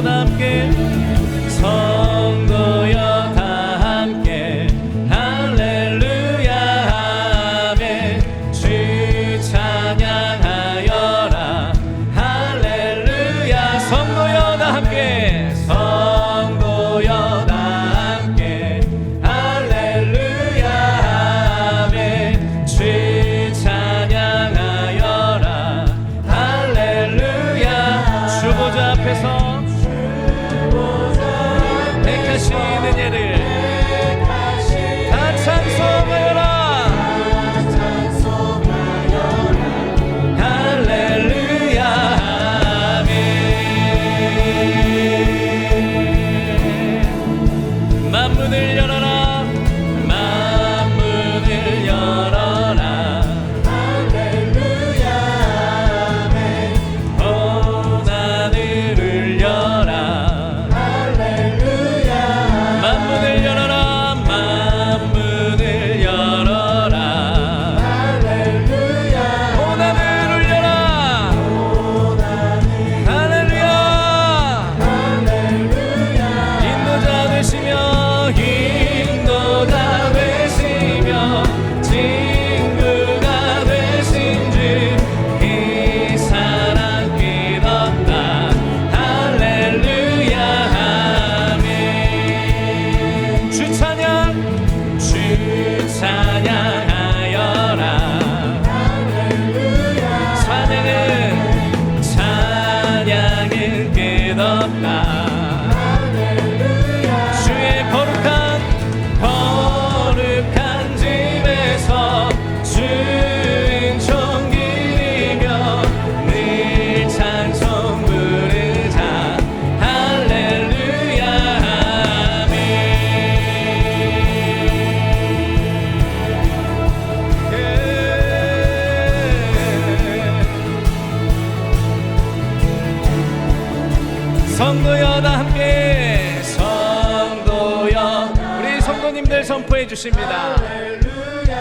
다 함께 성도여 다 함께 할렐루야 아멘 주 찬양하여라 할렐루야 성도여 다 함께 성도여 다 함께 할렐루야 아멘 주 찬양하여라 할렐루야 주보좌 앞에서 택하시는 예를 다 찬송하여라 할렐루야 아멘 만문을 열어라 만문을 열어라 할렐루야 아멘 하늘을 열라 만문을 열어라 만문을 열어라 할렐루야 온 하늘을 열라 할렐루야 인도자 되시며 친구가 되신 주 이 사랑 끝없다 할렐루야 아멘 주 찬양하여라 할렐루야 찬양은 끝없다 할렐루야 주의 거룩한 집에서 주인 존귀며 늘 찬송 부르자 할렐루야 아멘 성도여 다 함께 성도여 우리 성도님들 선포해 주십니다 할렐루야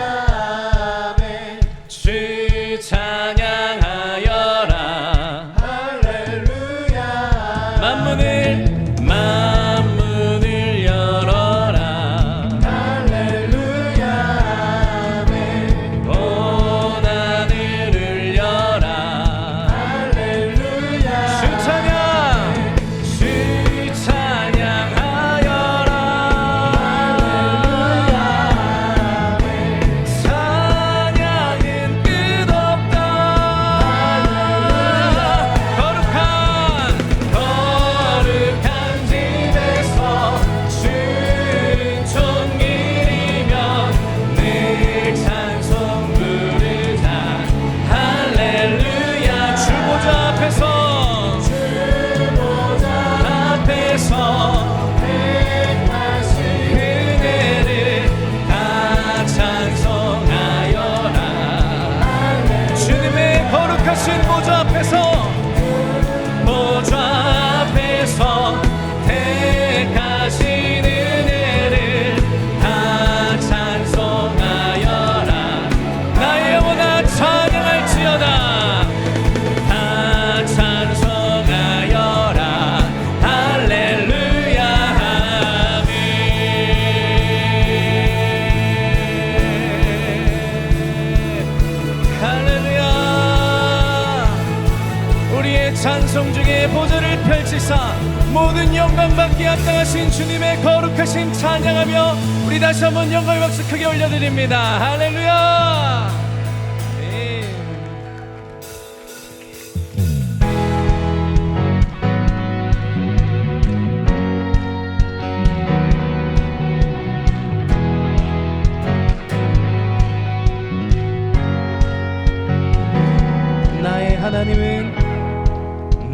아멘 주 찬양하여라 할렐루야 만문을 열어라 할렐루야 아멘 온 하늘을 열라 할렐루야 주 찬양하여라 찬양은 끝없다 거룩한 집에서 주인 존귀며 늘 찬송 부르자 할렐루야 주보좌 앞에서 택하신 그대를 다 찬송하여라 주님의 거룩하신 보좌 앞에서 택하신 은혜를 다 찬송하여라 나의 영혼아 찬양할지어다 다 찬송하여라 할렐루야 아멘 할렐루야 우리의 찬송 중에 보좌를 펼치사 모든 영광 받기 합당하신 주님의 거룩하심 찬양하며 우리 다시 한번 영광의 박수 크게 올려드립니다 할렐루야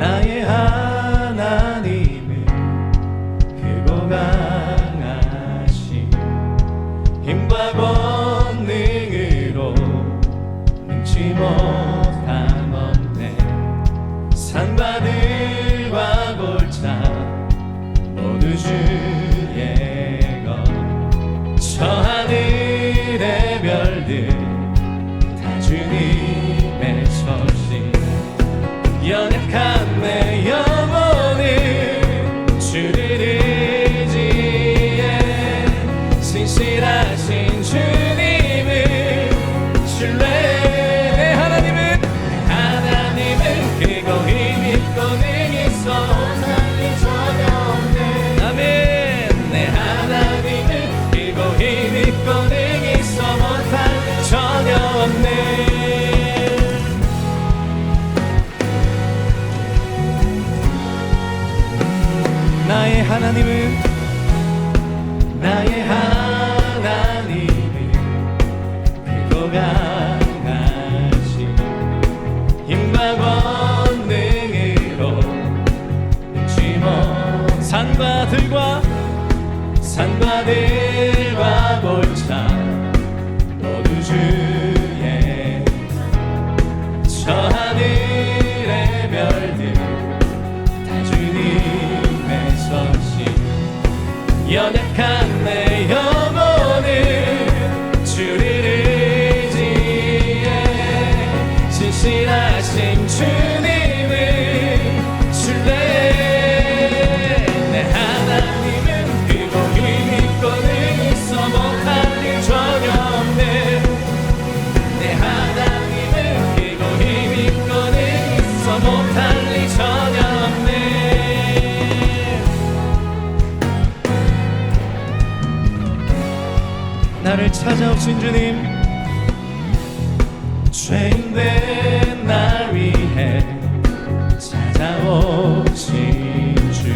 나의 하나님은 크고 강하신 힘과 권능으로 나의 하나님은 크고 강하신 힘과 권능으로 능치 못한 산과 들과 골차 모두 주의 저 하늘의 별들 다 주님의 손짓 연약한 내 영혼을 주를 의지해 신실하신 주님을 신뢰해 내 하나님은 크고 힘있고 능히 있어 못할 일 전혀 없네 내 하나님은 크고 힘있고 능히 있어 못할 일 전혀 없네 나를 찾아오신 주님 죄인된 날 위해 찾아오신 주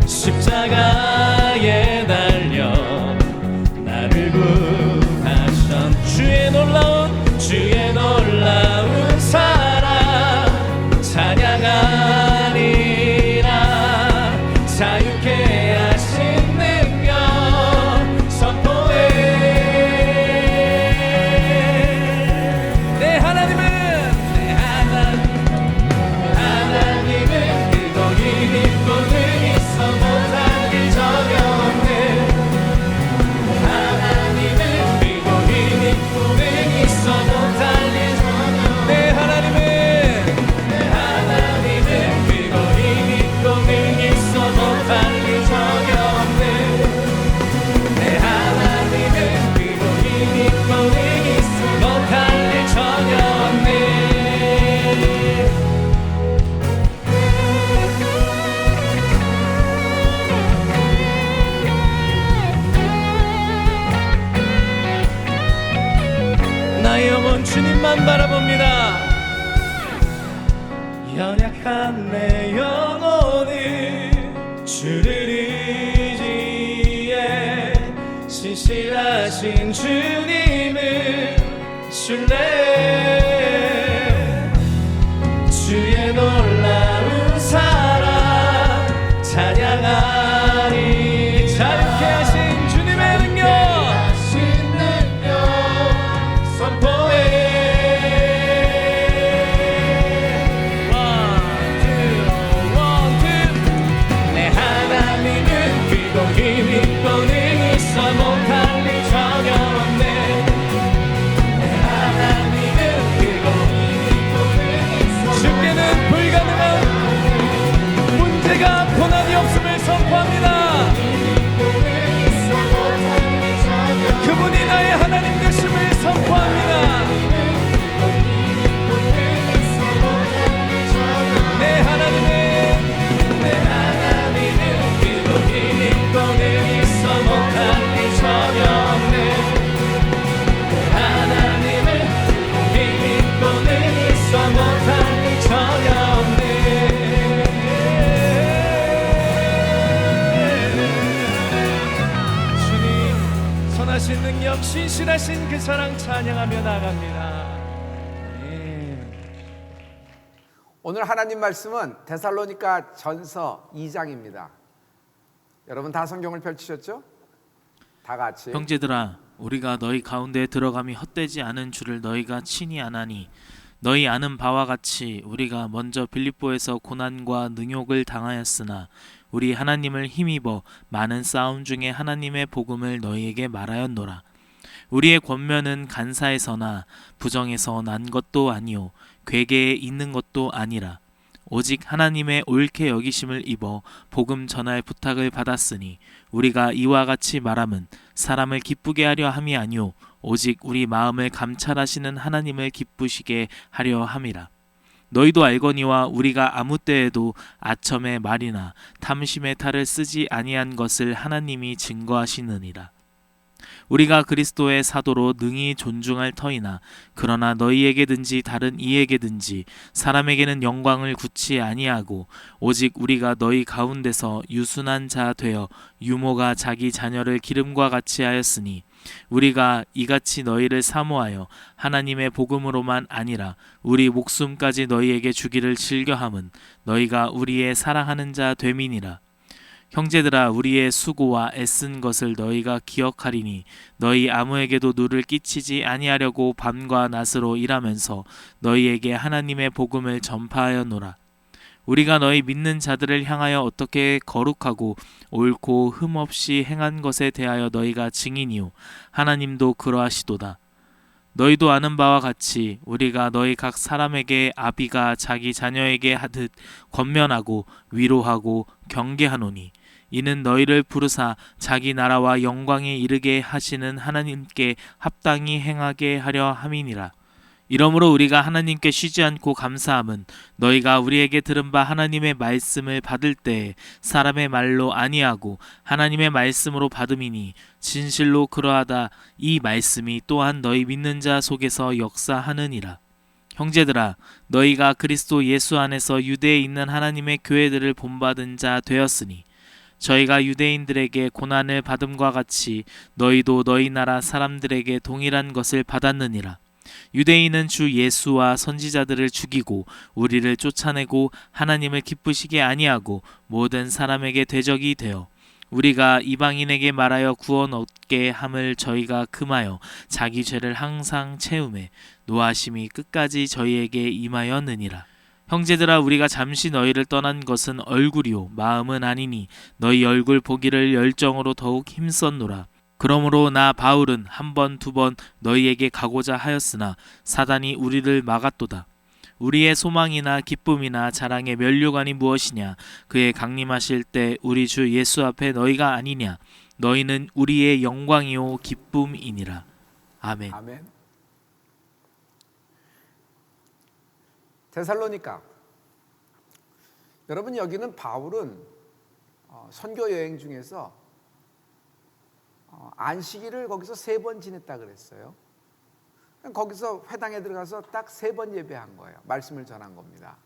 십자가에 달려 나를 구하신 주의 놀라운 사랑 찬양하리라 자유케 하신 능력 선포해 내 하나님은 크고 힘있고 능히 있어 못할 일 전혀 없네 하나님은 크고 힘있고 능히 있어 못할 일 전혀 내 하나님은 크고 힘있고 능히 있어 못할 일 전혀 없네 내 하나님은 크고 힘있고 능히 있어 못할 일 전혀 없네 나의 영혼 주님만 바라봅니다 연약한 내 영혼을 주를 의지해 신실하신 주님을 신뢰해 주의 놀라운 사랑 찬양하리 자유케 하신 주님의 능력 선포해 내 하나님은 크고 힘있고 능히 있어 못할 일 전혀 없네 내 하나님은 크고 힘있고 능히 있어 주께는 불가능한 문제가 고난이 없음을 선포합니다 그분이 나의 하나님 되심을 선포합니다 내 하나님은 크고 힘있고 능히 있어 못할 일 전혀 없네 내 하나님은 크고 힘있고 능히 있어 못할 일 전혀 없네 주님 선하신 능력 신실하신 그 사랑 찬양하며 나갑니다 오늘 하나님 말씀은 데살로니가 전서 2장입니다. 여러분 다 성경을 펼치셨죠? 다 같이 형제들아 우리가 너희 가운데 들어감이 헛되지 않은 줄을 너희가 친히 아나니 너희 아는 바와 같이 우리가 먼저 빌립보에서 고난과 능욕을 당하였으나 우리 하나님을 힘입어 많은 싸움 중에 하나님의 복음을 너희에게 말하였노라. 우리의 권면은 간사에서나 부정에서 난 것도 아니요 괴계에 있는 것도 아니라 오직 하나님의 옳게 여기심을 입어 복음 전할 부탁을 받았으니 우리가 이와 같이 말함은 사람을 기쁘게 하려 함이 아니요 오직 우리 마음을 감찰하시는 하나님을 기쁘시게 하려 함이라. 너희도 알거니와 우리가 아무 때에도 아첨의 말이나 탐심의 탈을 쓰지 아니한 것을 하나님이 증거하시느니라. 우리가 그리스도의 사도로 능히 존중할 터이나 그러나 너희에게든지 다른 이에게든지 사람에게는 영광을 굳이 아니하고 오직 우리가 너희 가운데서 유순한 자 되어 유모가 자기 자녀를 기름과 같이 하였으니 우리가 이같이 너희를 사모하여 하나님의 복음으로만 아니라 우리 목숨까지 너희에게 주기를 즐겨함은 너희가 우리의 사랑하는 자 됨이니라. 형제들아, 우리의 수고와 애쓴 것을 너희가 기억하리니 너희 아무에게도 누를 끼치지 아니하려고 밤과 낮으로 일하면서 너희에게 하나님의 복음을 전파하여노라. 우리가 너희 믿는 자들을 향하여 어떻게 거룩하고 옳고 흠없이 행한 것에 대하여 너희가 증인이요 하나님도 그러하시도다. 너희도 아는 바와 같이 우리가 너희 각 사람에게 아비가 자기 자녀에게 하듯 권면하고 위로하고 경계하노니 이는 너희를 부르사 자기 나라와 영광에 이르게 하시는 하나님께 합당히 행하게 하려 함이니라. 이러므로 우리가 하나님께 쉬지 않고 감사함은 너희가 우리에게 들은 바 하나님의 말씀을 받을 때에 사람의 말로 아니하고 하나님의 말씀으로 받음이니 진실로 그러하다 이 말씀이 또한 너희 믿는 자 속에서 역사하느니라. 형제들아, 너희가 그리스도 예수 안에서 유대에 있는 하나님의 교회들을 본받은 자 되었으니 저희가 유대인들에게 고난을 받음과 같이 너희도 너희 나라 사람들에게 동일한 것을 받았느니라. 유대인은 주 예수와 선지자들을 죽이고 우리를 쫓아내고 하나님을 기쁘시게 아니하고 모든 사람에게 대적이 되어 우리가 이방인에게 말하여 구원 얻게 함을 저희가 금하여 자기 죄를 항상 채우매 노하심이 끝까지 저희에게 임하였느니라. 형제들아, 우리가 잠시 너희를 떠난 것은 얼굴이요 마음은 아니니 너희 얼굴 보기를 열정으로 더욱 힘썼노라. 그러므로 나 바울은 한 번 두 번 너희에게 가고자 하였으나 사단이 우리를 막았도다. 우리의 소망이나 기쁨이나 자랑의 면류관이 무엇이냐? 그의 강림하실 때 우리 주 예수 앞에 너희가 아니냐? 너희는 우리의 영광이요 기쁨이니라. 아멘. 아멘. 데살로니가. 여러분, 여기는 바울은 선교 여행 중에서 안식일을 거기서 3번 지냈다 그랬어요. 거기서 회당에 들어가서 딱 3번 예배한 거예요. 말씀을 전한 겁니다.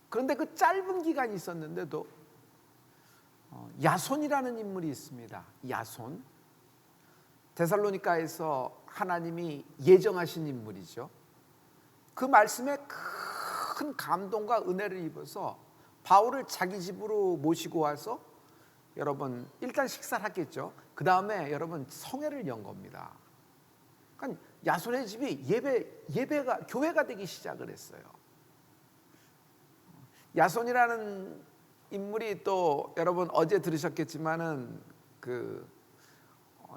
그런데 그 짧은 기간이 있었는데도 야손이라는 인물이 있습니다. 야손. 데살로니가에서 하나님이 예정하신 인물이죠. 그 말씀에 큰 감동과 은혜를 입어서 바울을 자기 집으로 모시고 와서 여러분 일단 식사를 하겠죠. 그 다음에 여러분 성회를 연 겁니다. 그러니까 야손의 집이 예배가 교회가 되기 시작을 했어요. 야손이라는 인물이 또 여러분 어제 들으셨겠지만은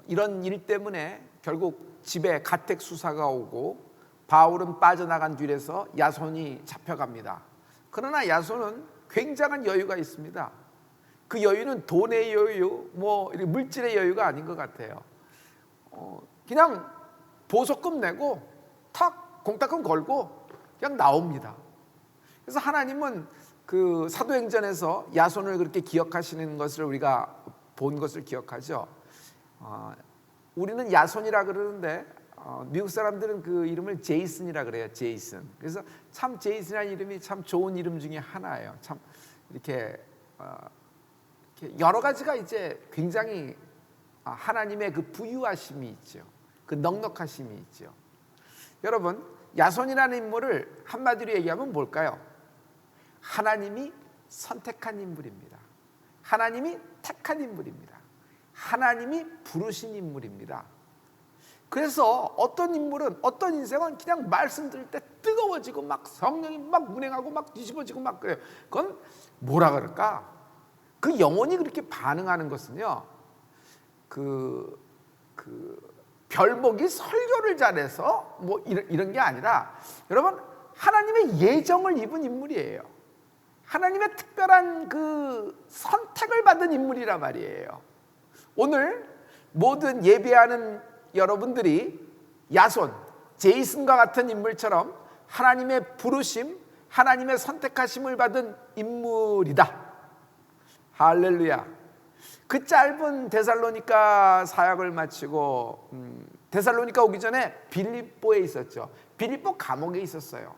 이런 일 때문에 결국 집에 가택 수사가 오고 바울은 빠져나간 뒤에서 야손이 잡혀갑니다. 그러나 야손은 굉장한 여유가 있습니다. 그 여유는 돈의 여유, 물질의 여유가 아닌 것 같아요. 그냥 보석금 내고 탁 공탁금 걸고 그냥 나옵니다. 그래서 하나님은 그 사도행전에서 야손을 그렇게 기억하시는 것을 우리가 본 것을 기억하죠. 우리는 야손이라 그러는데 미국 사람들은 그 이름을 제이슨이라 그래요. 제이슨. 그래서 참 제이슨이라는 이름이 참 좋은 이름 중에 하나예요. 참 이렇게 여러 가지가 이제 굉장히 하나님의 그 부유하심이 있죠. 그 넉넉하심이 있죠. 여러분, 야손이라는 인물을 한마디로 얘기하면 뭘까요? 하나님이 선택한 인물입니다. 하나님이 택한 인물입니다. 하나님이 부르신 인물입니다. 그래서 어떤 인물은, 어떤 인생은 그냥 말씀 들을 때 뜨거워지고 막 성령이 막 운행하고 막 뒤집어지고 막 그래요. 그건 뭐라 그럴까? 그 영혼이 그렇게 반응하는 것은요, 별복이 설교를 잘해서 이런 게 아니라 여러분, 하나님의 예정을 입은 인물이에요. 하나님의 특별한 그 선택을 받은 인물이란 말이에요. 오늘 모든 예배하는 여러분들이 야손, 제이슨과 같은 인물처럼 하나님의 부르심, 하나님의 선택하심을 받은 인물이다. 할렐루야. 그 짧은 데살로니가 사역을 마치고 데살로니가 오기 전에 빌립보에 있었죠. 빌립보 감옥에 있었어요.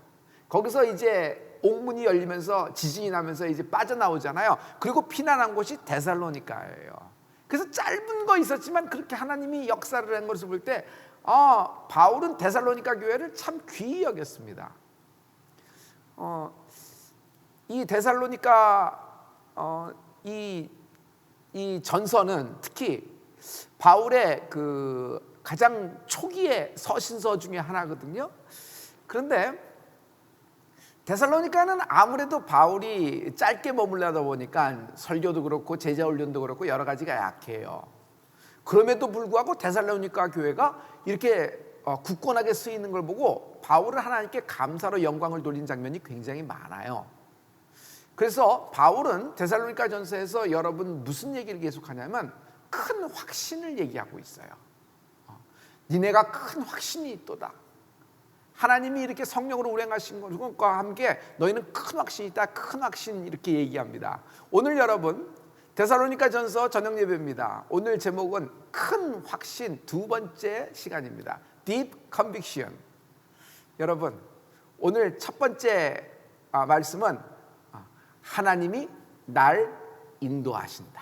거기서 이제 옥문이 열리면서 지진이 나면서 이제 빠져나오잖아요. 그리고 피난한 곳이 데살로니가예요. 그래서 짧은 거 있었지만 그렇게 하나님이 역사를 한 것을 볼 때 바울은 데살로니가 교회를 참 귀히 여겼습니다. 이 데살로니가 이 전서는 특히 바울의 그 가장 초기의 서신서 중에 하나거든요. 그런데 데살로니가는 아무래도 바울이 짧게 머물러다 보니까 설교도 그렇고 제자 훈련도 그렇고 여러 가지가 약해요. 그럼에도 불구하고 데살로니가 교회가 이렇게 굳건하게 쓰이는 걸 보고 바울은 하나님께 감사로 영광을 돌린 장면이 굉장히 많아요. 그래서 바울은 데살로니가 전서에서 여러분 무슨 얘기를 계속하냐면 큰 확신을 얘기하고 있어요. 니네가 큰 확신이 있도다. 하나님이 이렇게 성령으로 운행하신 것과 함께 너희는 큰 확신이 있다. 큰 확신 이렇게 얘기합니다. 오늘 여러분 데살로니가 전서 저녁 예배입니다. 오늘 제목은 큰 확신 두 번째 시간입니다. Deep Conviction. 여러분 오늘 첫 번째 말씀은 하나님이 날 인도하신다.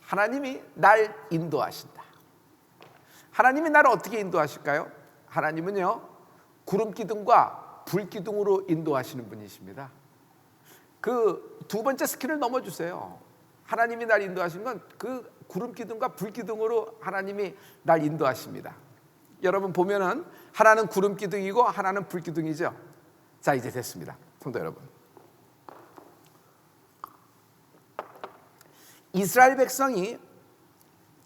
하나님이 날 인도하신다. 하나님이 나를 어떻게 인도하실까요? 하나님은요 구름 기둥과 불 기둥으로 인도하시는 분이십니다. 그 두 번째 스킬을 넘어주세요. 하나님이 날 인도하시는 건 그 구름 기둥과 불 기둥으로 하나님이 날 인도하십니다. 여러분 보면은 하나는 구름 기둥이고 하나는 불 기둥이죠. 자 이제 됐습니다. 성도 여러분, 이스라엘 백성이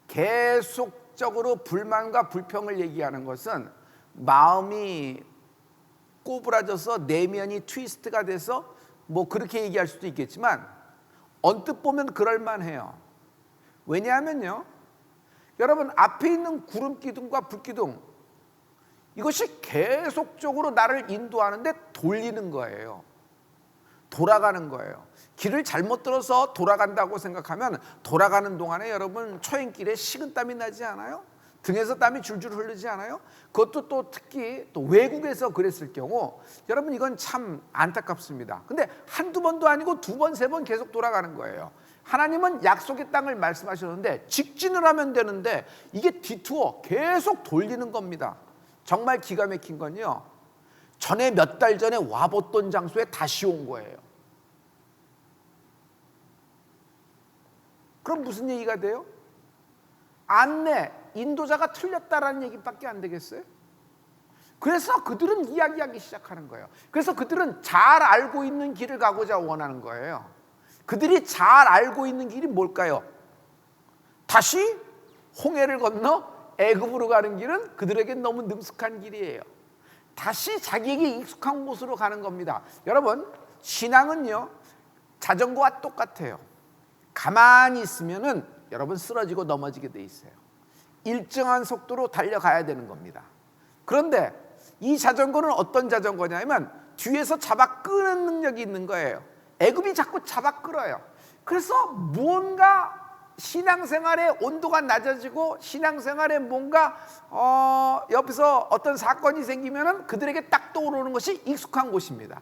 계속적으로 불만과 불평을 얘기하는 것은 마음이 꼬부라져서 내면이 트위스트가 돼서 뭐 그렇게 얘기할 수도 있겠지만 언뜻 보면 그럴만해요. 왜냐하면요 여러분 앞에 있는 구름 기둥과 불 기둥 이것이 계속적으로 나를 인도하는데 돌리는 거예요. 돌아가는 거예요. 길을 잘못 들어서 돌아간다고 생각하면 돌아가는 동안에 여러분 초행길에 식은땀이 나지 않아요? 등에서 땀이 줄줄 흐르지 않아요? 그것도 또 특히 또 외국에서 그랬을 경우 여러분 이건 참 안타깝습니다. 근데 한두 번도 아니고 두 번, 세 번 계속 돌아가는 거예요. 하나님은 약속의 땅을 말씀하셨는데 직진을 하면 되는데 이게 디투어 계속 돌리는 겁니다. 정말 기가 막힌 건요 전에 몇 달 전에 와봤던 장소에 다시 온 거예요. 그럼 무슨 얘기가 돼요? 안내, 인도자가 틀렸다라는 얘기밖에 안 되겠어요? 그래서 그들은 이야기하기 시작하는 거예요. 그래서 그들은 잘 알고 있는 길을 가고자 원하는 거예요. 그들이 잘 알고 있는 길이 뭘까요? 다시 홍해를 건너 애굽으로 가는 길은 그들에겐 너무 능숙한 길이에요. 다시 자기에게 익숙한 곳으로 가는 겁니다. 여러분 신앙은요 자전거와 똑같아요. 가만히 있으면은 여러분 쓰러지고 넘어지게 돼 있어요. 일정한 속도로 달려가야 되는 겁니다. 그런데 이 자전거는 어떤 자전거냐면 뒤에서 잡아 끄는 능력이 있는 거예요. 애굽이 자꾸 잡아 끌어요. 그래서 뭔가 신앙생활의 온도가 낮아지고 신앙생활에 뭔가 옆에서 어떤 사건이 생기면은 그들에게 딱 떠오르는 것이 익숙한 곳입니다.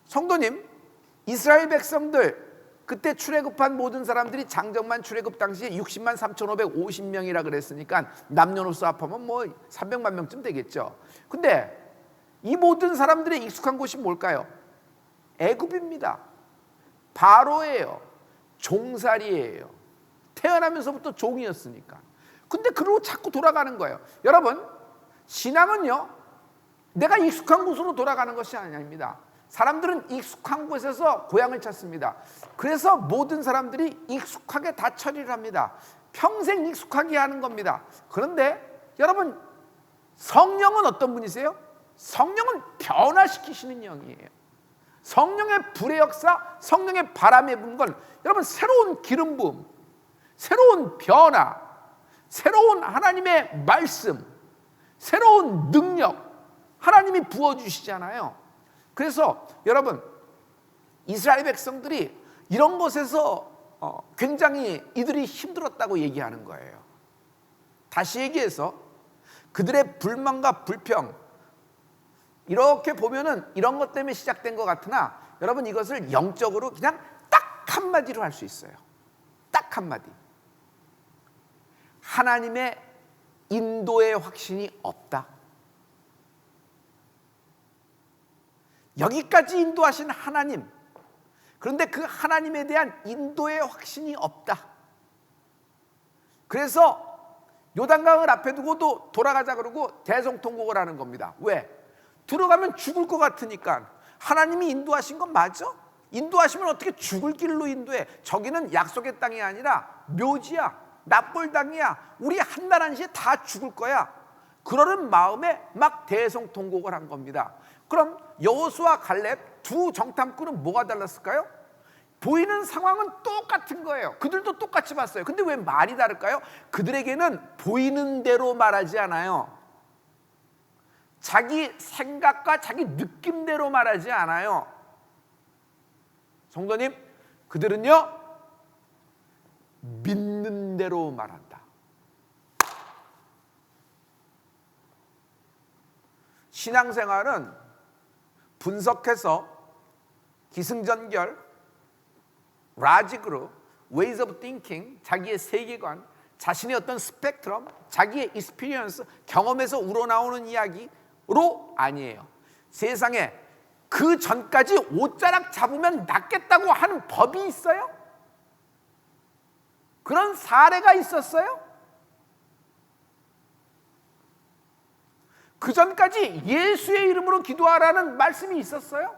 성도님, 이스라엘 백성들 그때 출애굽한 모든 사람들이 장정만 출애굽 당시에 60만 3,550명이라 그랬으니까 남녀노소 합하면 뭐 300만 명쯤 되겠죠. 근데 이 모든 사람들의 익숙한 곳이 뭘까요? 애굽입니다. 바로예요. 종살이예요. 태어나면서부터 종이었으니까. 근데 그러고 자꾸 돌아가는 거예요. 여러분 신앙은요 내가 익숙한 곳으로 돌아가는 것이 아닙니다. 사람들은 익숙한 곳에서 고향을 찾습니다. 그래서 모든 사람들이 익숙하게 다 처리를 합니다. 평생 익숙하게 하는 겁니다. 그런데 여러분 성령은 어떤 분이세요? 성령은 변화시키시는 영이에요. 성령의 불의 역사, 성령의 바람에 부은 건 여러분 새로운 기름 부음, 새로운 변화, 새로운 하나님의 말씀, 새로운 능력 하나님이 부어주시잖아요. 그래서 여러분 이스라엘 백성들이 이런 것에서 굉장히 이들이 힘들었다고 얘기하는 거예요. 다시 얘기해서 그들의 불만과 불평, 이렇게 보면은 이런 것 때문에 시작된 것 같으나 여러분 이것을 영적으로 그냥 딱 한마디로 할 수 있어요. 딱 한마디. 하나님의 인도의 확신이 없다. 여기까지 인도하신 하나님, 그런데 그 하나님에 대한 인도의 확신이 없다. 그래서 요단강을 앞에 두고도 돌아가자 그러고 대성통곡을 하는 겁니다. 왜? 들어가면 죽을 것 같으니까. 하나님이 인도하신 건 맞아? 인도하시면 어떻게 죽을 길로 인도해? 저기는 약속의 땅이 아니라 묘지야, 납볼 땅이야. 우리 한 날 한시에 다 죽을 거야. 그러는 마음에 막 대성통곡을 한 겁니다. 그럼 여호수아 갈렙 두 정탐꾼은 뭐가 달랐을까요? 보이는 상황은 똑같은 거예요. 그들도 똑같이 봤어요. 근데 왜 말이 다를까요? 그들에게는 보이는 대로 말하지 않아요. 자기 생각과 자기 느낌대로 말하지 않아요. 성도님, 그들은요 믿는 대로 말한다. 신앙생활은 분석해서 기승전결, 라직으로, ways of thinking, 자기의 세계관, 자신의 어떤 스펙트럼, 자기의 experience, 경험에서 우러나오는 이야기로 아니에요. 세상에 그 전까지 옷자락 잡으면 낫겠다고 하는 법이 있어요? 그런 사례가 있었어요? 그 전까지 예수의 이름으로 기도하라는 말씀이 있었어요?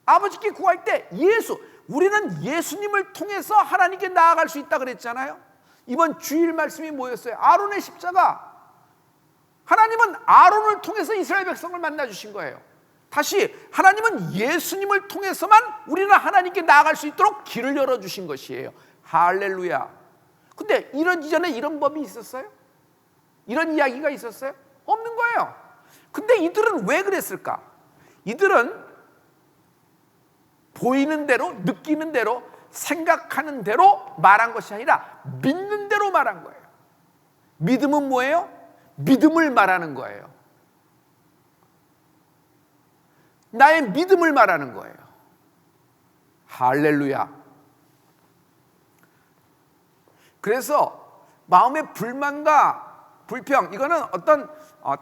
아버지께 구할 때 예수, 우리는 예수님을 통해서 하나님께 나아갈 수 있다 그랬잖아요. 이번 주일 말씀이 뭐였어요? 아론의 십자가. 하나님은 아론을 통해서 이스라엘 백성을 만나주신 거예요. 다시 하나님은 예수님을 통해서만 우리는 하나님께 나아갈 수 있도록 길을 열어주신 것이에요. 할렐루야. 근데 이전에 이런 법이 있었어요? 이런 이야기가 있었어요? 없는 거예요. 근데 이들은 왜 그랬을까? 이들은 보이는 대로, 느끼는 대로, 생각하는 대로 말한 것이 아니라 믿는 대로 말한 거예요. 믿음은 뭐예요? 믿음을 말하는 거예요. 나의 믿음을 말하는 거예요. 할렐루야. 그래서 마음의 불만과 불평, 이거는 어떤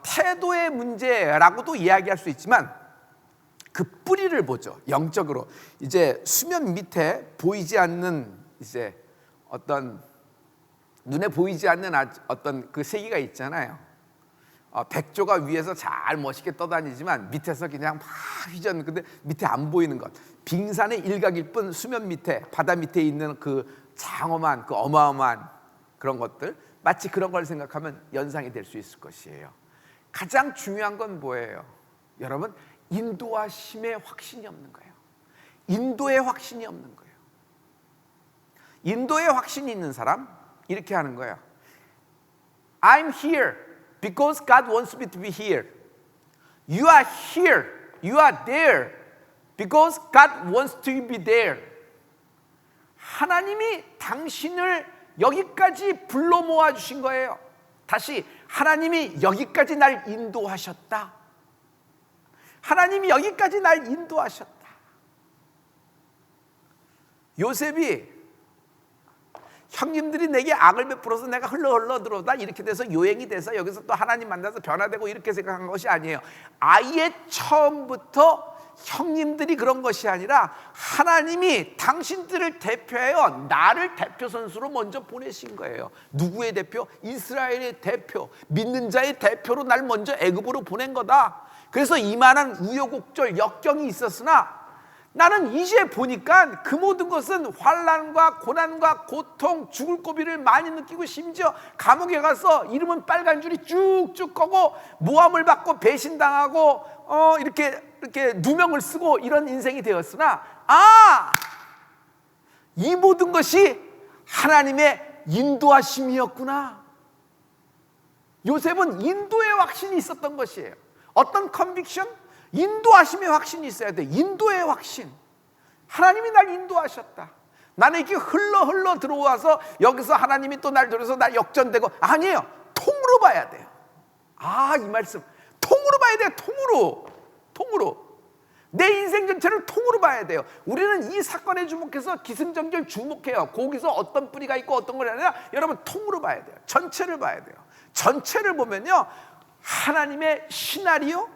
태도의 문제라고도 이야기할 수 있지만 그 뿌리를 보죠. 영적으로 이제 수면 밑에 보이지 않는 이제 어떤 눈에 보이지 않는 어떤 그 세계가 있잖아요. 백조가 위에서 잘 멋있게 떠다니지만 밑에서 그냥 막 휘젓는, 근데 밑에 안 보이는 것, 빙산의 일각일 뿐 수면 밑에, 바다 밑에 있는 그 장엄한, 그 어마어마한 그런 것들, 마치 그런 걸 생각하면 연상이 될 수 있을 것이에요. 가장 중요한 건 뭐예요? 여러분, 인도하심의 확신이 없는 거예요. 인도의 확신이 없는 거예요. 인도의 확신이 있는 사람 이렇게 하는 거예요. I'm here because God wants me to be here. You are here, you are there because God wants to be there. 하나님이 당신을 여기까지 불러 모아 주신 거예요. 다시, 하나님이 여기까지 날 인도하셨다. 하나님이 여기까지 날 인도하셨다. 요셉이 형님들이 내게 악을 베풀어서 내가 흘러 들어오다 이렇게 돼서 요행이 돼서 여기서 또 하나님 만나서 변화되고 이렇게 생각한 것이 아니에요. 아예 처음부터 형님들이 그런 것이 아니라 하나님이 당신들을 대표하여 나를 대표 선수로 먼저 보내신 거예요. 누구의 대표? 이스라엘의 대표, 믿는 자의 대표로 날 먼저 애굽으로 보낸 거다. 그래서 이만한 우여곡절, 역경이 있었으나 나는 이제 보니까 그 모든 것은 환난과 고난과 고통, 죽을 고비를 많이 느끼고 심지어 감옥에 가서 이름은 빨간 줄이 쭉쭉 꺼고 모함을 받고 배신당하고 이렇게 누명을 쓰고 이런 인생이 되었으나 이 모든 것이 하나님의 인도하심이었구나. 요셉은 인도의 확신이 있었던 것이에요. 어떤 컨빅션? 인도하심의 확신이 있어야 돼. 인도의 확신. 하나님이 날 인도하셨다. 나는 이렇게 흘러 들어와서 여기서 하나님이 또 날 들어서 날 역전되고, 아니에요. 통으로 봐야 돼요. 이 말씀 통으로 봐야 돼요. 통으로 내 인생 전체를 통으로 봐야 돼요. 우리는 이 사건에 주목해서 기승전결 주목해요. 거기서 어떤 뿌리가 있고 어떤 걸 아니라, 여러분 통으로 봐야 돼요. 전체를 봐야 돼요. 전체를 보면요, 하나님의 시나리오를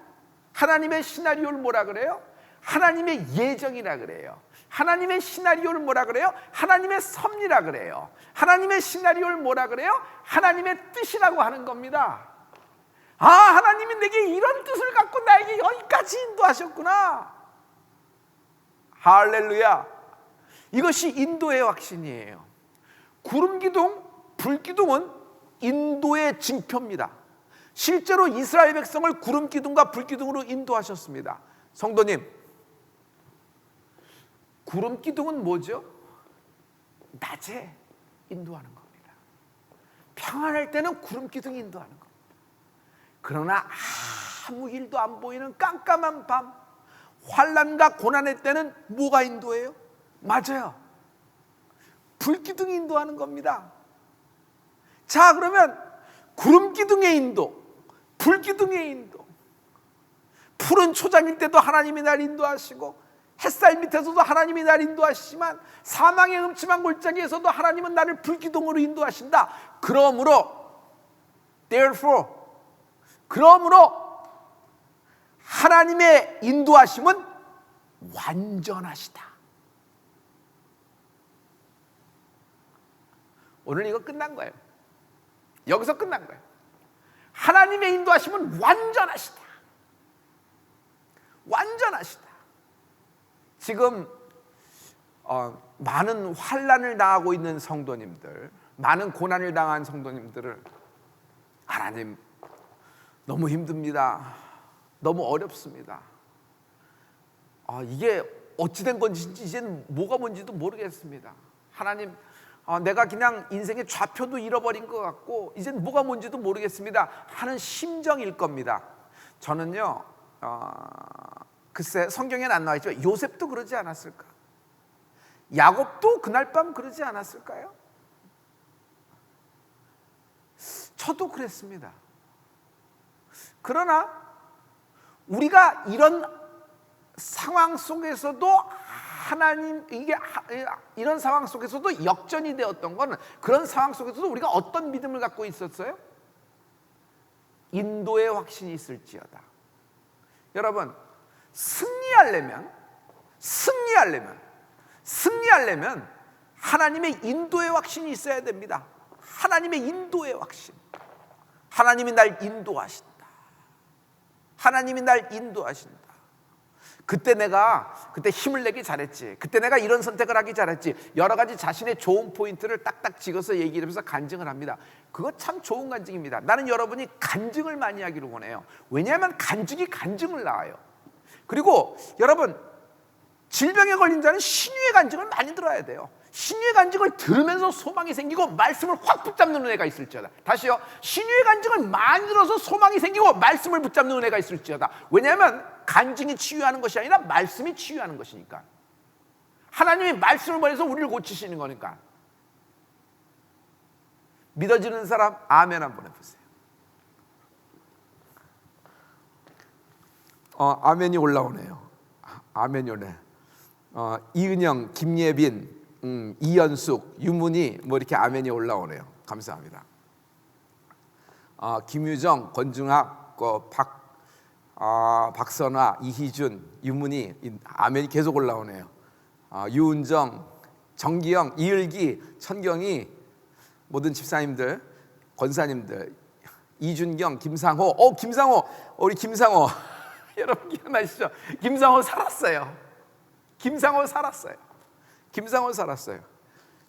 뭐라 그래요? 하나님의 예정이라 그래요. 하나님의 시나리오를 뭐라 그래요? 하나님의 섭리라 그래요. 하나님의 시나리오를 뭐라 그래요? 하나님의 뜻이라고 하는 겁니다. 하나님이 내게 이런 뜻을 갖고 나에게 여기까지 인도하셨구나. 할렐루야. 이것이 인도의 확신이에요. 구름기둥, 불기둥은 인도의 징표입니다. 실제로 이스라엘 백성을 구름기둥과 불기둥으로 인도하셨습니다. 성도님, 구름기둥은 뭐죠? 낮에 인도하는 겁니다. 평안할 때는 구름기둥이 인도하는 겁니다. 그러나 아무 일도 안 보이는 깜깜한 밤, 환난과 고난의 때는 뭐가 인도해요? 맞아요, 불기둥이 인도하는 겁니다. 자, 그러면 구름기둥의 인도, 불기둥의 인도, 푸른 초장일 때도 하나님이 날 인도하시고, 햇살 밑에서도 하나님이 날 인도하시지만, 사망의 음침한 골짜기에서도 하나님은 나를 불기둥으로 인도하신다. 그러므로 하나님의 인도하심은 완전하시다. 오늘 이거 끝난 거예요. 여기서 끝난 거예요. 하나님의 인도하심은 완전하시다. 지금 많은 환난을 당하고 있는 성도님들, 많은 고난을 당한 성도님들을, 하나님 너무 힘듭니다, 너무 어렵습니다, 이게 어찌된 건지 이제는 뭐가 뭔지도 모르겠습니다, 하나님 내가 그냥 인생의 좌표도 잃어버린 것 같고 이제는 뭐가 뭔지도 모르겠습니다 하는 심정일 겁니다. 저는요, 글쎄 성경에는 안 나와 있지만 요셉도 그러지 않았을까? 야곱도 그날 밤 그러지 않았을까요? 저도 그랬습니다. 그러나 우리가 이런 상황 속에서도 이런 상황 속에서도 역전이 되었던 것은, 그런 상황 속에서도 우리가 어떤 믿음을 갖고 있었어요? 인도의 확신이 있을지어다. 여러분, 승리하려면 하나님의 인도의 확신이 있어야 됩니다. 하나님의 인도의 확신. 하나님이 날 인도하신다. 그때 힘을 내기 잘했지, 그때 내가 이런 선택을 하기 잘했지, 여러 가지 자신의 좋은 포인트를 딱딱 찍어서 얘기를 하면서 간증을 합니다. 그거 참 좋은 간증입니다. 나는 여러분이 간증을 많이 하기를 원해요. 왜냐하면 간증이 간증을 낳아요. 그리고 여러분, 질병에 걸린 자는 신유의 간증을 많이 들어야 돼요. 신유의 간증을 들으면서 소망이 생기고 말씀을 확 붙잡는 은혜가 있을지어다. 다시요, 신유의 간증을 많이 들어서 소망이 생기고 말씀을 붙잡는 은혜가 있을지어다. 왜냐하면 간증이 치유하는 것이 아니라 말씀이 치유하는 것이니까. 하나님이 말씀을 보내서 우리를 고치시는 거니까. 믿어지는 사람 아멘 한번 해보세요. 아멘이 올라오네요. 아멘이 오네. 이은영, 김예빈, 이연숙, 유문희, 뭐 이렇게 아멘이 올라오네요. 감사합니다. 김유정, 권중학, 박선화, 이희준, 유문희, 아멘이 계속 올라오네요. 유은정, 정기영, 이을기, 천경이, 모든 집사님들, 권사님들, 이준경, 김상호, 우리 김상호 여러분 기억나시죠? 김상호 살았어요.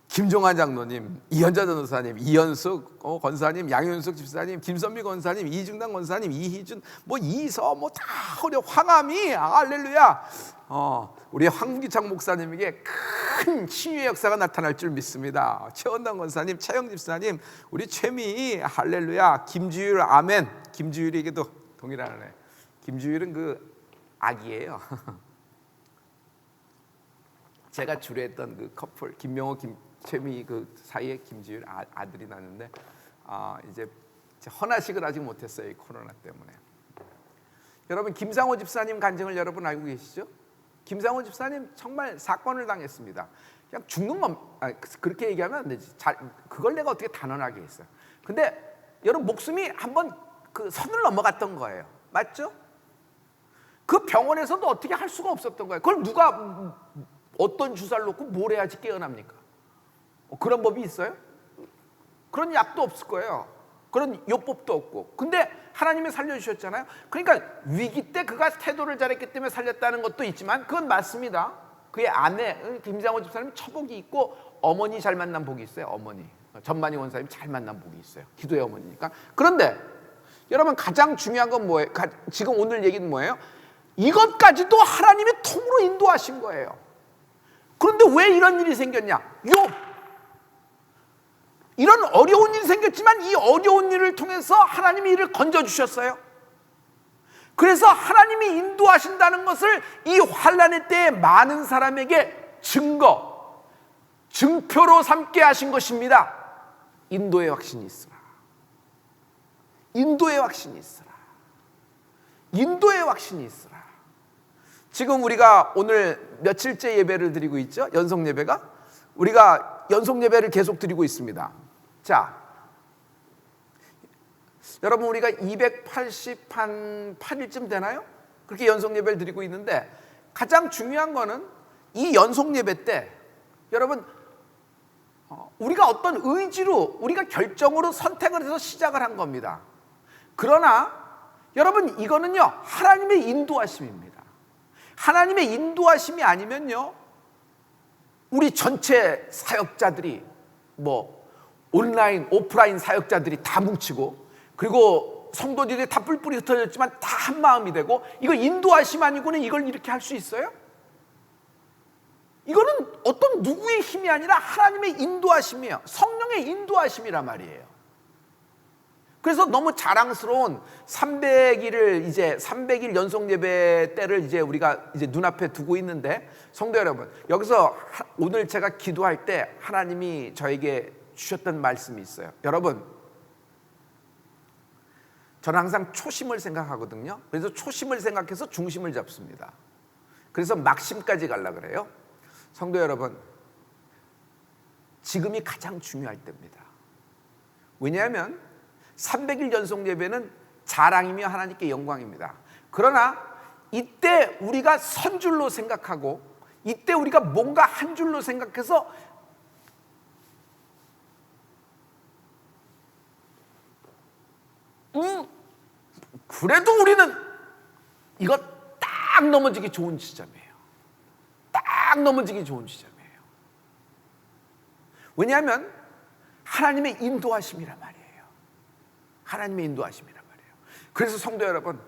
김종환 장로님, 이현자 전도사님, 이현숙 권사님, 양윤숙 집사님, 김선미 권사님, 이중당 권사님, 이희준, 이서 다 어려, 황함이, 할렐루야. 우리 황기창 목사님에게 큰 치유의 역사가 나타날 줄 믿습니다. 최원당 권사님, 차영 집사님, 우리 최미, 할렐루야. 김주율, 아멘. 김주율에게도 동일하네. 김주율은 그 아기예요. 제가 주례했던 그 커플 김명호 김채미 그 사이에 김지율 아들이 낳는데 이제 헌화식을 아직 못했어요, 이 코로나 때문에. 여러분, 김상호 집사님 간증을 여러분 알고 계시죠? 김상호 집사님 정말 사건을 당했습니다. 그냥 죽는 건 그렇게 얘기하면 안 되지. 그걸 내가 어떻게 단언하게 했어요. 근데 여러분, 목숨이 한번 그 선을 넘어갔던 거예요. 맞죠? 그 병원에서도 어떻게 할 수가 없었던 거예요. 그걸 누가 어떤 주사를 놓고 뭘 해야지 깨어납니까? 그런 법이 있어요? 그런 약도 없을 거예요. 그런 요법도 없고. 근데 하나님이 살려주셨잖아요. 그러니까 위기 때 그가 태도를 잘했기 때문에 살렸다는 것도 있지만 그건 맞습니다. 그의 아내 김장호 집사님은 처복이 있고 어머니 잘 만난 복이 있어요. 어머니 전만희 원사님 잘 만난 복이 있어요. 기도의 어머니니까. 그런데 여러분, 가장 중요한 건 뭐예요? 지금 오늘 얘기는 뭐예요? 이것까지도 하나님이 통으로 인도하신 거예요. 그런데 왜 이런 일이 생겼냐? 이런 어려운 일이 생겼지만 이 어려운 일을 통해서 하나님이 이를 건져주셨어요. 그래서 하나님이 인도하신다는 것을 이 환난의 때에 많은 사람에게 증표로 삼게 하신 것입니다. 인도의 확신이 있으라. 인도의 확신이 있으라. 인도의 확신이 있으라. 지금 우리가 오늘 며칠째 예배를 드리고 있죠? 연속 예배가. 우리가 연속 예배를 계속 드리고 있습니다. 자, 여러분, 우리가 288일쯤 되나요? 그렇게 연속 예배를 드리고 있는데 가장 중요한 거는 이 연속 예배 때 여러분, 우리가 어떤 의지로, 우리가 결정으로 선택을 해서 시작을 한 겁니다. 그러나 여러분, 이거는요, 하나님의 인도하심입니다. 하나님의 인도하심이 아니면요, 우리 전체 사역자들이 온라인, 오프라인 사역자들이 다 뭉치고, 그리고 성도들이 다 뿔뿔이 흩어졌지만 다 한 마음이 되고, 이거 인도하심 아니고는 이걸 이렇게 할 수 있어요? 이거는 어떤 누구의 힘이 아니라 하나님의 인도하심이에요. 성령의 인도하심이란 말이에요. 그래서 너무 자랑스러운 300일 연속 예배 때를 이제 우리가 이제 눈앞에 두고 있는데, 성도 여러분, 여기서 오늘 제가 기도할 때 하나님이 저에게 주셨던 말씀이 있어요. 여러분, 저는 항상 초심을 생각하거든요. 그래서 초심을 생각해서 중심을 잡습니다. 그래서 막심까지 가려고 그래요. 성도 여러분, 지금이 가장 중요할 때입니다. 왜냐하면 300일 연속 예배는 자랑이며 하나님께 영광입니다. 그러나 이때 우리가 선줄로 생각하고, 이때 우리가 뭔가 한 줄로 생각해서 그래도 우리는 이거 딱 넘어지기 좋은 지점이에요. 딱 넘어지기 좋은 지점이에요. 왜냐하면 하나님의 인도하심이란 말이에요. 하나님의 인도하심이란 말이에요. 그래서 성도 여러분,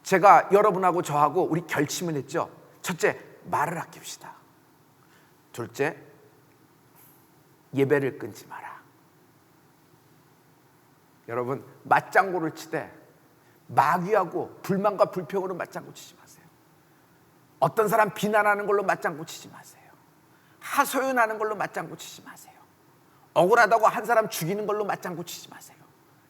제가 여러분하고 저하고 우리 결심을 했죠. 첫째, 말을 아낍시다. 둘째, 예배를 끊지 마라. 여러분, 맞장구를 치되 마귀하고 불만과 불평으로 맞장구 치지 마세요. 어떤 사람 비난하는 걸로 맞장구 치지 마세요. 하소연하는 걸로 맞장구 치지 마세요. 억울하다고 한 사람 죽이는 걸로 맞장구 치지 마세요.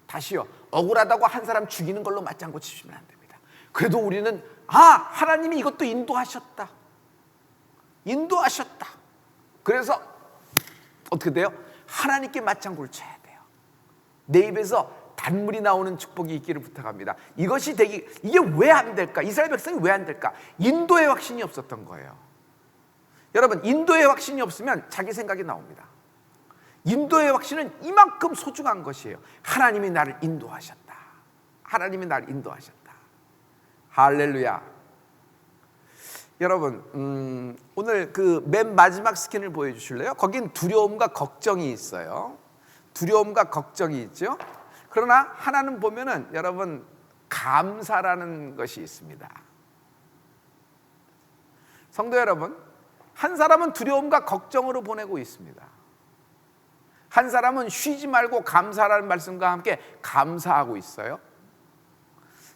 다시요, 억울하다고 한 사람 죽이는 걸로 맞장구 치시면 안 됩니다. 그래도 우리는 하나님이 이것도 인도하셨다. 인도하셨다. 그래서 어떻게 돼요? 하나님께 맞장구를 쳐야 돼요. 내 입에서 단물이 나오는 축복이 있기를 부탁합니다. 이게 왜 안 될까? 이스라엘 백성이 왜 안 될까? 인도의 확신이 없었던 거예요. 여러분, 인도의 확신이 없으면 자기 생각이 나옵니다. 인도의 확신은 이만큼 소중한 것이에요. 하나님이 나를 인도하셨다. 하나님이 나를 인도하셨다. 할렐루야. 여러분, 오늘 그 맨 마지막 스캔을 보여주실래요? 거긴 두려움과 걱정이 있어요. 두려움과 걱정이 있죠. 그러나 하나는 보면은 여러분, 감사라는 것이 있습니다. 성도 여러분, 한 사람은 두려움과 걱정으로 보내고 있습니다. 한 사람은 쉬지 말고 감사라는 말씀과 함께 감사하고 있어요.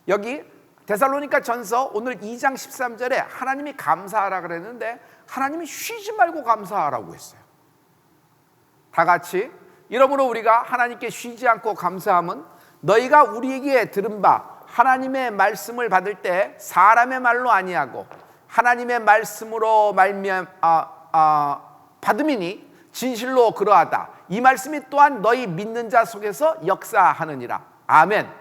여기 데살로니가 전서 오늘 2장 13절에 하나님이 감사하라 그랬는데, 하나님이 쉬지 말고 감사하라고 했어요. 다 같이, 이러므로 우리가 하나님께 쉬지 않고 감사함은 너희가 우리에게 들은 바 하나님의 말씀을 받을 때 사람의 말로 아니하고 하나님의 말씀으로 받음이니 진실로 그러하다. 이 말씀이 또한 너희 믿는 자 속에서 역사하느니라. 아멘.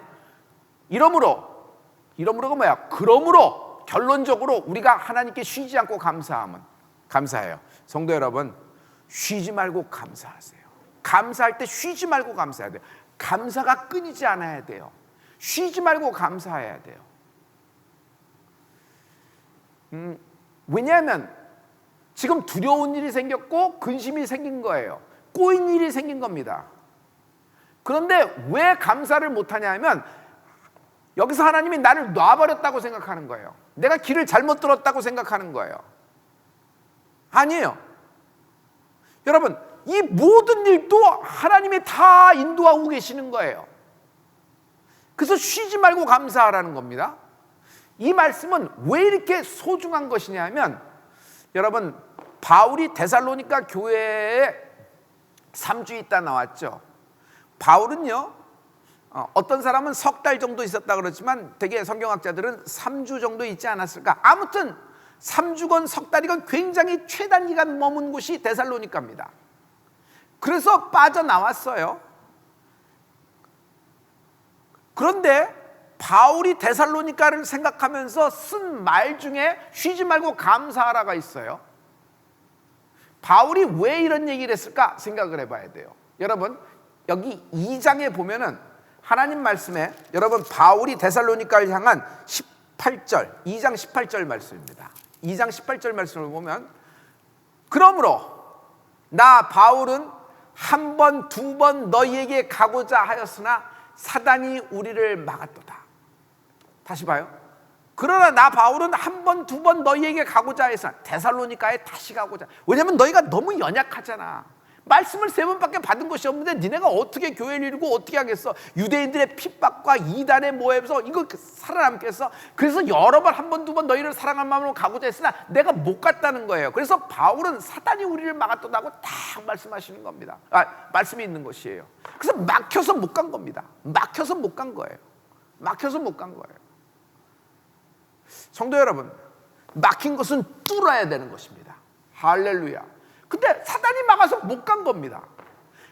이러므로가 뭐야? 그러므로 결론적으로 우리가 하나님께 쉬지 않고 감사해요. 성도 여러분, 쉬지 말고 감사하세요. 감사할 때 쉬지 말고 감사해야 돼요. 감사가 끊이지 않아야 돼요. 쉬지 말고 감사해야 돼요. 왜냐하면 지금 두려운 일이 생겼고 근심이 생긴 거예요. 꼬인 일이 생긴 겁니다. 그런데 왜 감사를 못하냐 하면 여기서 하나님이 나를 놔버렸다고 생각하는 거예요. 내가 길을 잘못 들었다고 생각하는 거예요. 아니에요. 여러분, 이 모든 일도 하나님이 다 인도하고 계시는 거예요. 그래서 쉬지 말고 감사하라는 겁니다. 이 말씀은 왜 이렇게 소중한 것이냐 하면, 여러분, 바울이 데살로니가 교회에 3주 있다 나왔죠. 바울은요, 어떤 사람은 석 달 정도 있었다 그러지만 대개 성경학자들은 3주 정도 있지 않았을까. 아무튼 3주건 석 달이건 굉장히 최단기간 머문 곳이 데살로니가입니다. 그래서 빠져나왔어요. 그런데 바울이 데살로니가를 생각하면서 쓴 말 중에 쉬지 말고 감사하라가 있어요. 바울이 왜 이런 얘기를 했을까 생각을 해봐야 돼요. 여러분, 여기 2장에 보면은 하나님 말씀에, 여러분, 바울이 데살로니가를 향한 18절, 2장 18절 말씀입니다. 2장 18절 말씀을 보면, 그러므로 나 바울은 한 번, 두 번 너희에게 가고자 하였으나 사단이 우리를 막았도다. 다시 봐요. 그러나 나 바울은 한 번, 두 번 너희에게 가고자 해서 데살로니가에 다시 가고자. 왜냐하면 너희가 너무 연약하잖아. 말씀을 3번밖에 받은 것이 없는데 니네가 어떻게 교회를 이루고 어떻게 하겠어. 유대인들의 핍박과 이단의 모해에서 이거 살아남겠어. 그래서 여러 번, 한 번, 두 번 너희를 사랑한 마음으로 가고자 했으나 내가 못 갔다는 거예요. 그래서 바울은 사단이 우리를 막았다고 딱 말씀하시는 겁니다. 말씀이 있는 것이에요. 그래서 막혀서 못 간 겁니다. 막혀서 못 간 거예요. 성도 여러분, 막힌 것은 뚫어야 되는 것입니다. 할렐루야. 근데 사단이 막아서 못 간 겁니다.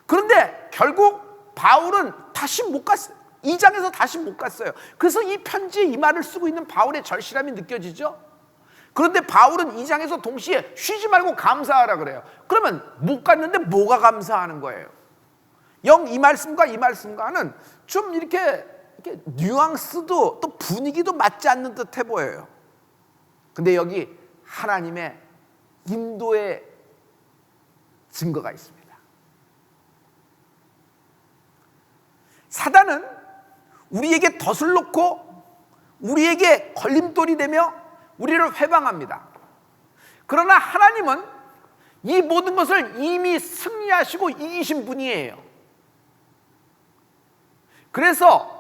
그런데 결국 바울은 다시 못 갔어요. 2장에서 다시 못 갔어요. 그래서 이 편지에 이 말을 쓰고 있는 바울의 절실함이 느껴지죠. 그런데 바울은 2장에서 동시에 쉬지 말고 감사하라 그래요. 그러면 못 갔는데 뭐가 감사하는 거예요? 이 말씀과 이 말씀과는 좀 이렇게 뉘앙스도 또 분위기도 맞지 않는 듯해 보여요. 근데 여기 하나님의 인도의 증거가 있습니다. 사단은 우리에게 덫을 놓고 우리에게 걸림돌이 되며 우리를 회방합니다. 그러나 하나님은 이 모든 것을 이미 승리하시고 이기신 분이에요. 그래서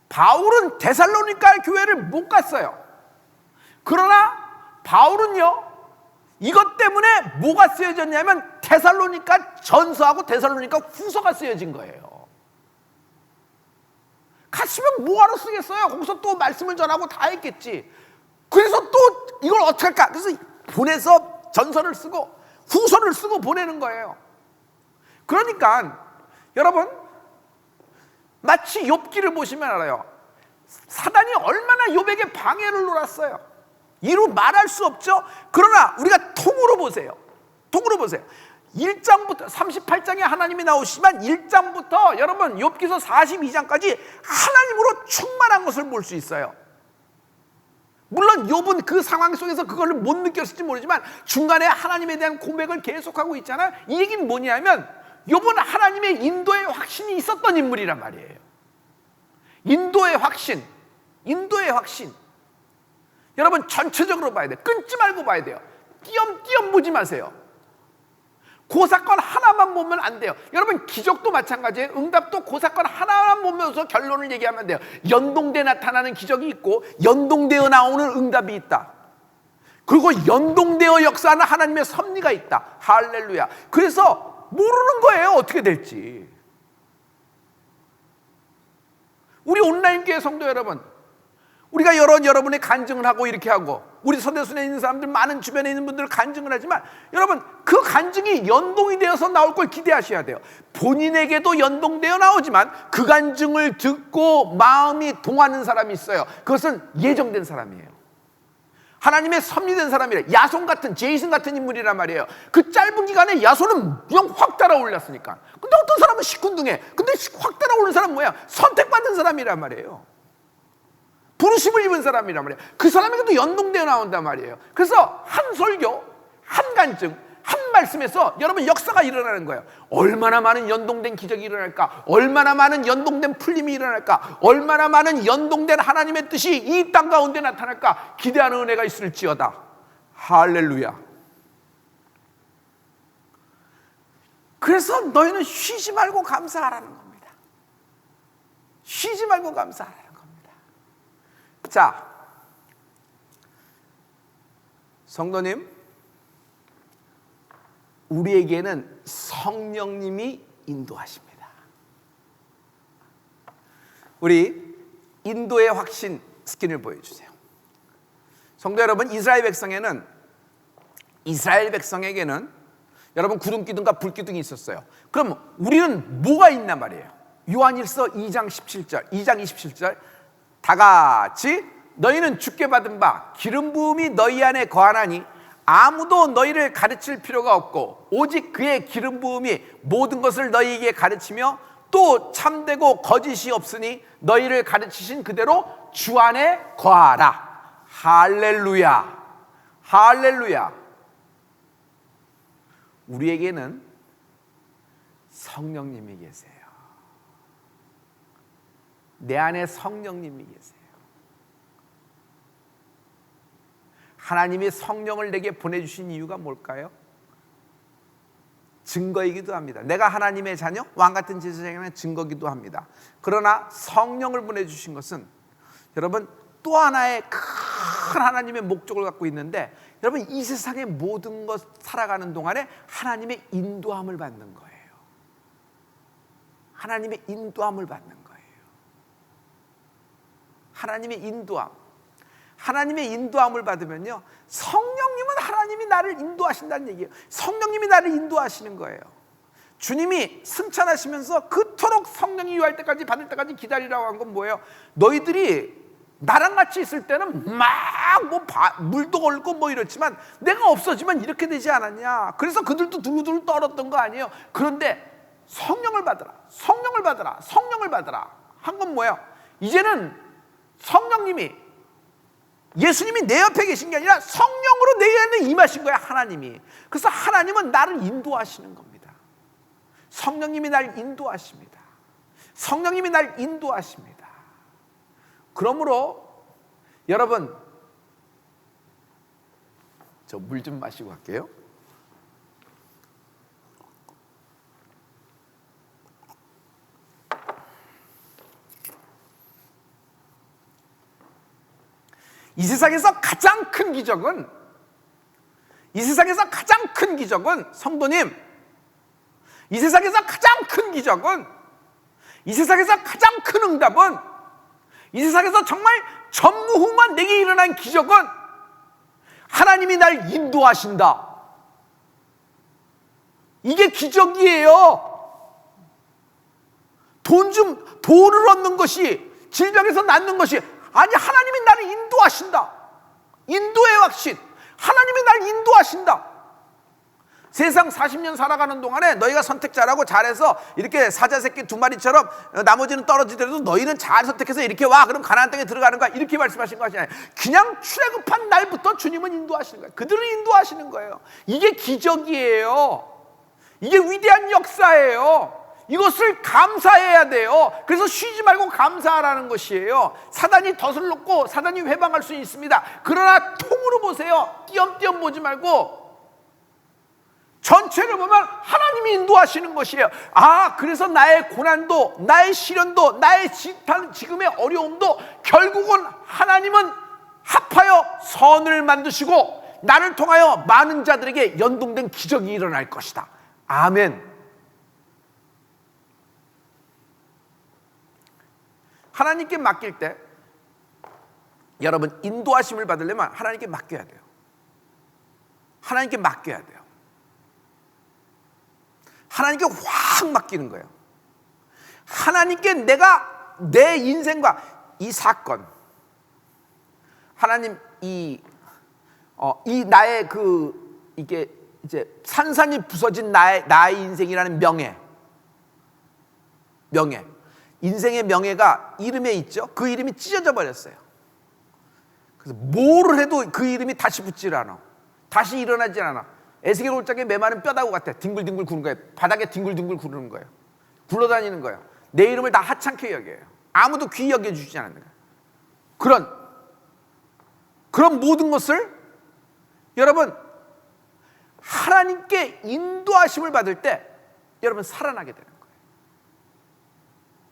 바울은 데살로니가 교회를 못 갔어요. 그러나 바울은요, 이것 때문에 뭐가 쓰여졌냐면 데살로니가 전서하고 데살로니가 후서가 쓰여진 거예요. 갔으면 뭐하러 쓰겠어요? 거기서 또 말씀을 전하고 다 했겠지. 그래서 또 이걸 어떻게 할까? 그래서 보내서 전서를 쓰고 후서를 쓰고 보내는 거예요. 그러니까 여러분, 마치 욥기를 보시면 알아요. 사단이 얼마나 욥에게 방해를 놀았어요. 이루 말할 수 없죠. 그러나 우리가 통으로 보세요. 1장부터 38장에 하나님이 나오시지만 1장부터 여러분 욥기서 42장까지 하나님으로 충만한 것을 볼 수 있어요. 물론 욥은 그 상황 속에서 그걸 못 느꼈을지 모르지만 중간에 하나님에 대한 고백을 계속하고 있잖아요. 이 얘기는 뭐냐면 욥은 하나님의 인도의 확신이 있었던 인물이란 말이에요. 인도의 확신. 여러분 전체적으로 봐야 돼요. 끊지 말고 봐야 돼요. 띄엄띄엄 보지 마세요. 그 사건 하나만 보면 안 돼요. 여러분 기적도 마찬가지예요. 응답도 그 사건 하나만 보면서 결론을 얘기하면 돼요. 연동돼 나타나는 기적이 있고 연동되어 나오는 응답이 있다. 그리고 연동되어 역사하는 하나님의 섭리가 있다. 할렐루야. 그래서 모르는 거예요, 어떻게 될지. 우리 온라인 교회 성도 여러분, 우리가 여러분의 간증을 하고 이렇게 하고, 우리 서대순에 있는 사람들, 많은 주변에 있는 분들 간증을 하지만, 여러분 그 간증이 연동이 되어서 나올 걸 기대하셔야 돼요. 본인에게도 연동되어 나오지만 그 간증을 듣고 마음이 동하는 사람이 있어요. 그것은 예정된 사람이에요. 하나님의 섭리된 사람이래. 야손 같은, 제이슨 같은 인물이란 말이에요. 그 짧은 기간에 야손은 그냥 확 달아올랐으니까. 근데 어떤 사람은 시큰둥해. 근데 확 달아오른 사람은 뭐야? 선택받은 사람이란 말이에요. 부르심을 입은 사람이란 말이에요. 그 사람에게도 연동되어 나온단 말이에요. 그래서 한 설교, 한 간증, 한 말씀에서 여러분 역사가 일어나는 거예요. 얼마나 많은 연동된 기적이 일어날까? 얼마나 많은 연동된 풀림이 일어날까? 얼마나 많은 연동된 하나님의 뜻이 이 땅 가운데 나타날까? 기대하는 은혜가 있을지어다. 할렐루야. 그래서 너희는 쉬지 말고 감사하라는 겁니다. 쉬지 말고 감사하라는 겁니다. 자, 성도님, 우리에게는 성령님이 인도하십니다. 우리 인도의 확신 스킨을 보여주세요. 성도 여러분, 이스라엘 백성에게는 여러분 구름기둥과 불기둥이 있었어요. 그럼 우리는 뭐가 있단 말이에요? 요한일서 2장 27절 다 같이, 너희는 주께 받은 바 기름 부음이 너희 안에 거하나니 아무도 너희를 가르칠 필요가 없고 오직 그의 기름 부음이 모든 것을 너희에게 가르치며 또 참되고 거짓이 없으니 너희를 가르치신 그대로 주 안에 거하라. 할렐루야. 할렐루야. 우리에게는 성령님이 계세요. 내 안에 성령님이 계세요. 하나님이 성령을 내게 보내주신 이유가 뭘까요? 증거이기도 합니다. 내가 하나님의 자녀, 왕같은 제사장의 증거이기도 합니다. 그러나 성령을 보내주신 것은 여러분 또 하나의 큰 하나님의 목적을 갖고 있는데, 여러분 이 세상의 모든 것 살아가는 동안에 하나님의 인도함을 받는 거예요. 하나님의 인도함을 받는 거예요. 하나님의 인도함. 하나님의 인도함을 받으면요, 성령님은 하나님이 나를 인도하신다는 얘기예요. 성령님이 나를 인도하시는 거예요. 주님이 승천하시면서 그토록 성령이 유할 때까지, 받을 때까지 기다리라고 한 건 뭐예요? 너희들이 나랑 같이 있을 때는 막 물도 끓고 뭐 이렇지만 내가 없어지면 이렇게 되지 않았냐. 그래서 그들도 두루두루 떨었던 거 아니에요. 그런데 성령을 받으라, 성령을 받으라, 성령을 받으라 한 건 뭐예요? 이제는 성령님이, 예수님이 내 옆에 계신 게 아니라 성령으로 내 안에 임하신 거야, 하나님이. 그래서 하나님은 나를 인도하시는 겁니다. 성령님이 날 인도하십니다. 성령님이 날 인도하십니다. 그러므로 여러분, 저 물 좀 마시고 갈게요. 이 세상에서 가장 큰 기적은, 성도님, 이 세상에서 가장 큰 기적은, 이 세상에서 가장 큰 응답은, 이 세상에서 정말 전무후무한 내게 일어난 기적은 하나님이 날 인도하신다. 이게 기적이에요. 돈을 얻는 것이, 질병에서 낫는 것이 아니, 하나님이 나를 인도하신다. 인도의 확신. 하나님이 나를 인도하신다. 세상 40년 살아가는 동안에 너희가 선택 잘하고 잘해서 이렇게 사자새끼 2마리처럼 나머지는 떨어지더라도 너희는 잘 선택해서 이렇게 와, 그럼 가나안 땅에 들어가는 거야, 이렇게 말씀하신 것이 아니에요. 그냥 출애굽한 날부터 주님은 인도하시는 거예요. 그들을 인도하시는 거예요. 이게 기적이에요. 이게 위대한 역사예요. 이것을 감사해야 돼요. 그래서 쉬지 말고 감사하라는 것이에요. 사단이 덫을 놓고 사단이 회방할 수 있습니다. 그러나 통으로 보세요. 띄엄띄엄 보지 말고 전체를 보면 하나님이 인도하시는 것이에요. 아, 그래서 나의 고난도, 나의 시련도, 나의 지금의 어려움도 결국은 하나님은 합하여 선을 만드시고 나를 통하여 많은 자들에게 연동된 기적이 일어날 것이다. 아멘. 하나님께 맡길 때 여러분 인도하심을 받으려면 하나님께 맡겨야 돼요. 하나님께 맡겨야 돼요. 하나님께 확 맡기는 거예요. 하나님께 내가 내 인생과 이 사건, 하나님 이 나의 이게 이제 산산이 부서진 나의 인생이라는 명예, 인생의 명예가 이름에 있죠. 그 이름이 찢어져 버렸어요. 그래서 뭐를 해도 그 이름이 다시 붙질 않아. 다시 일어나지 않아. 에스겔 올장에 메마른 뼈다구 같아. 뒹굴뒹굴 구는 거예요. 바닥에 뒹굴뒹굴 구르는 거예요. 굴러다니는 거예요. 내 이름을 다 하찮게 여겨요. 아무도 귀히 여겨주지 않는 거예요. 그런 모든 것을 여러분 하나님께 인도하심을 받을 때 여러분 살아나게 되는 거예요.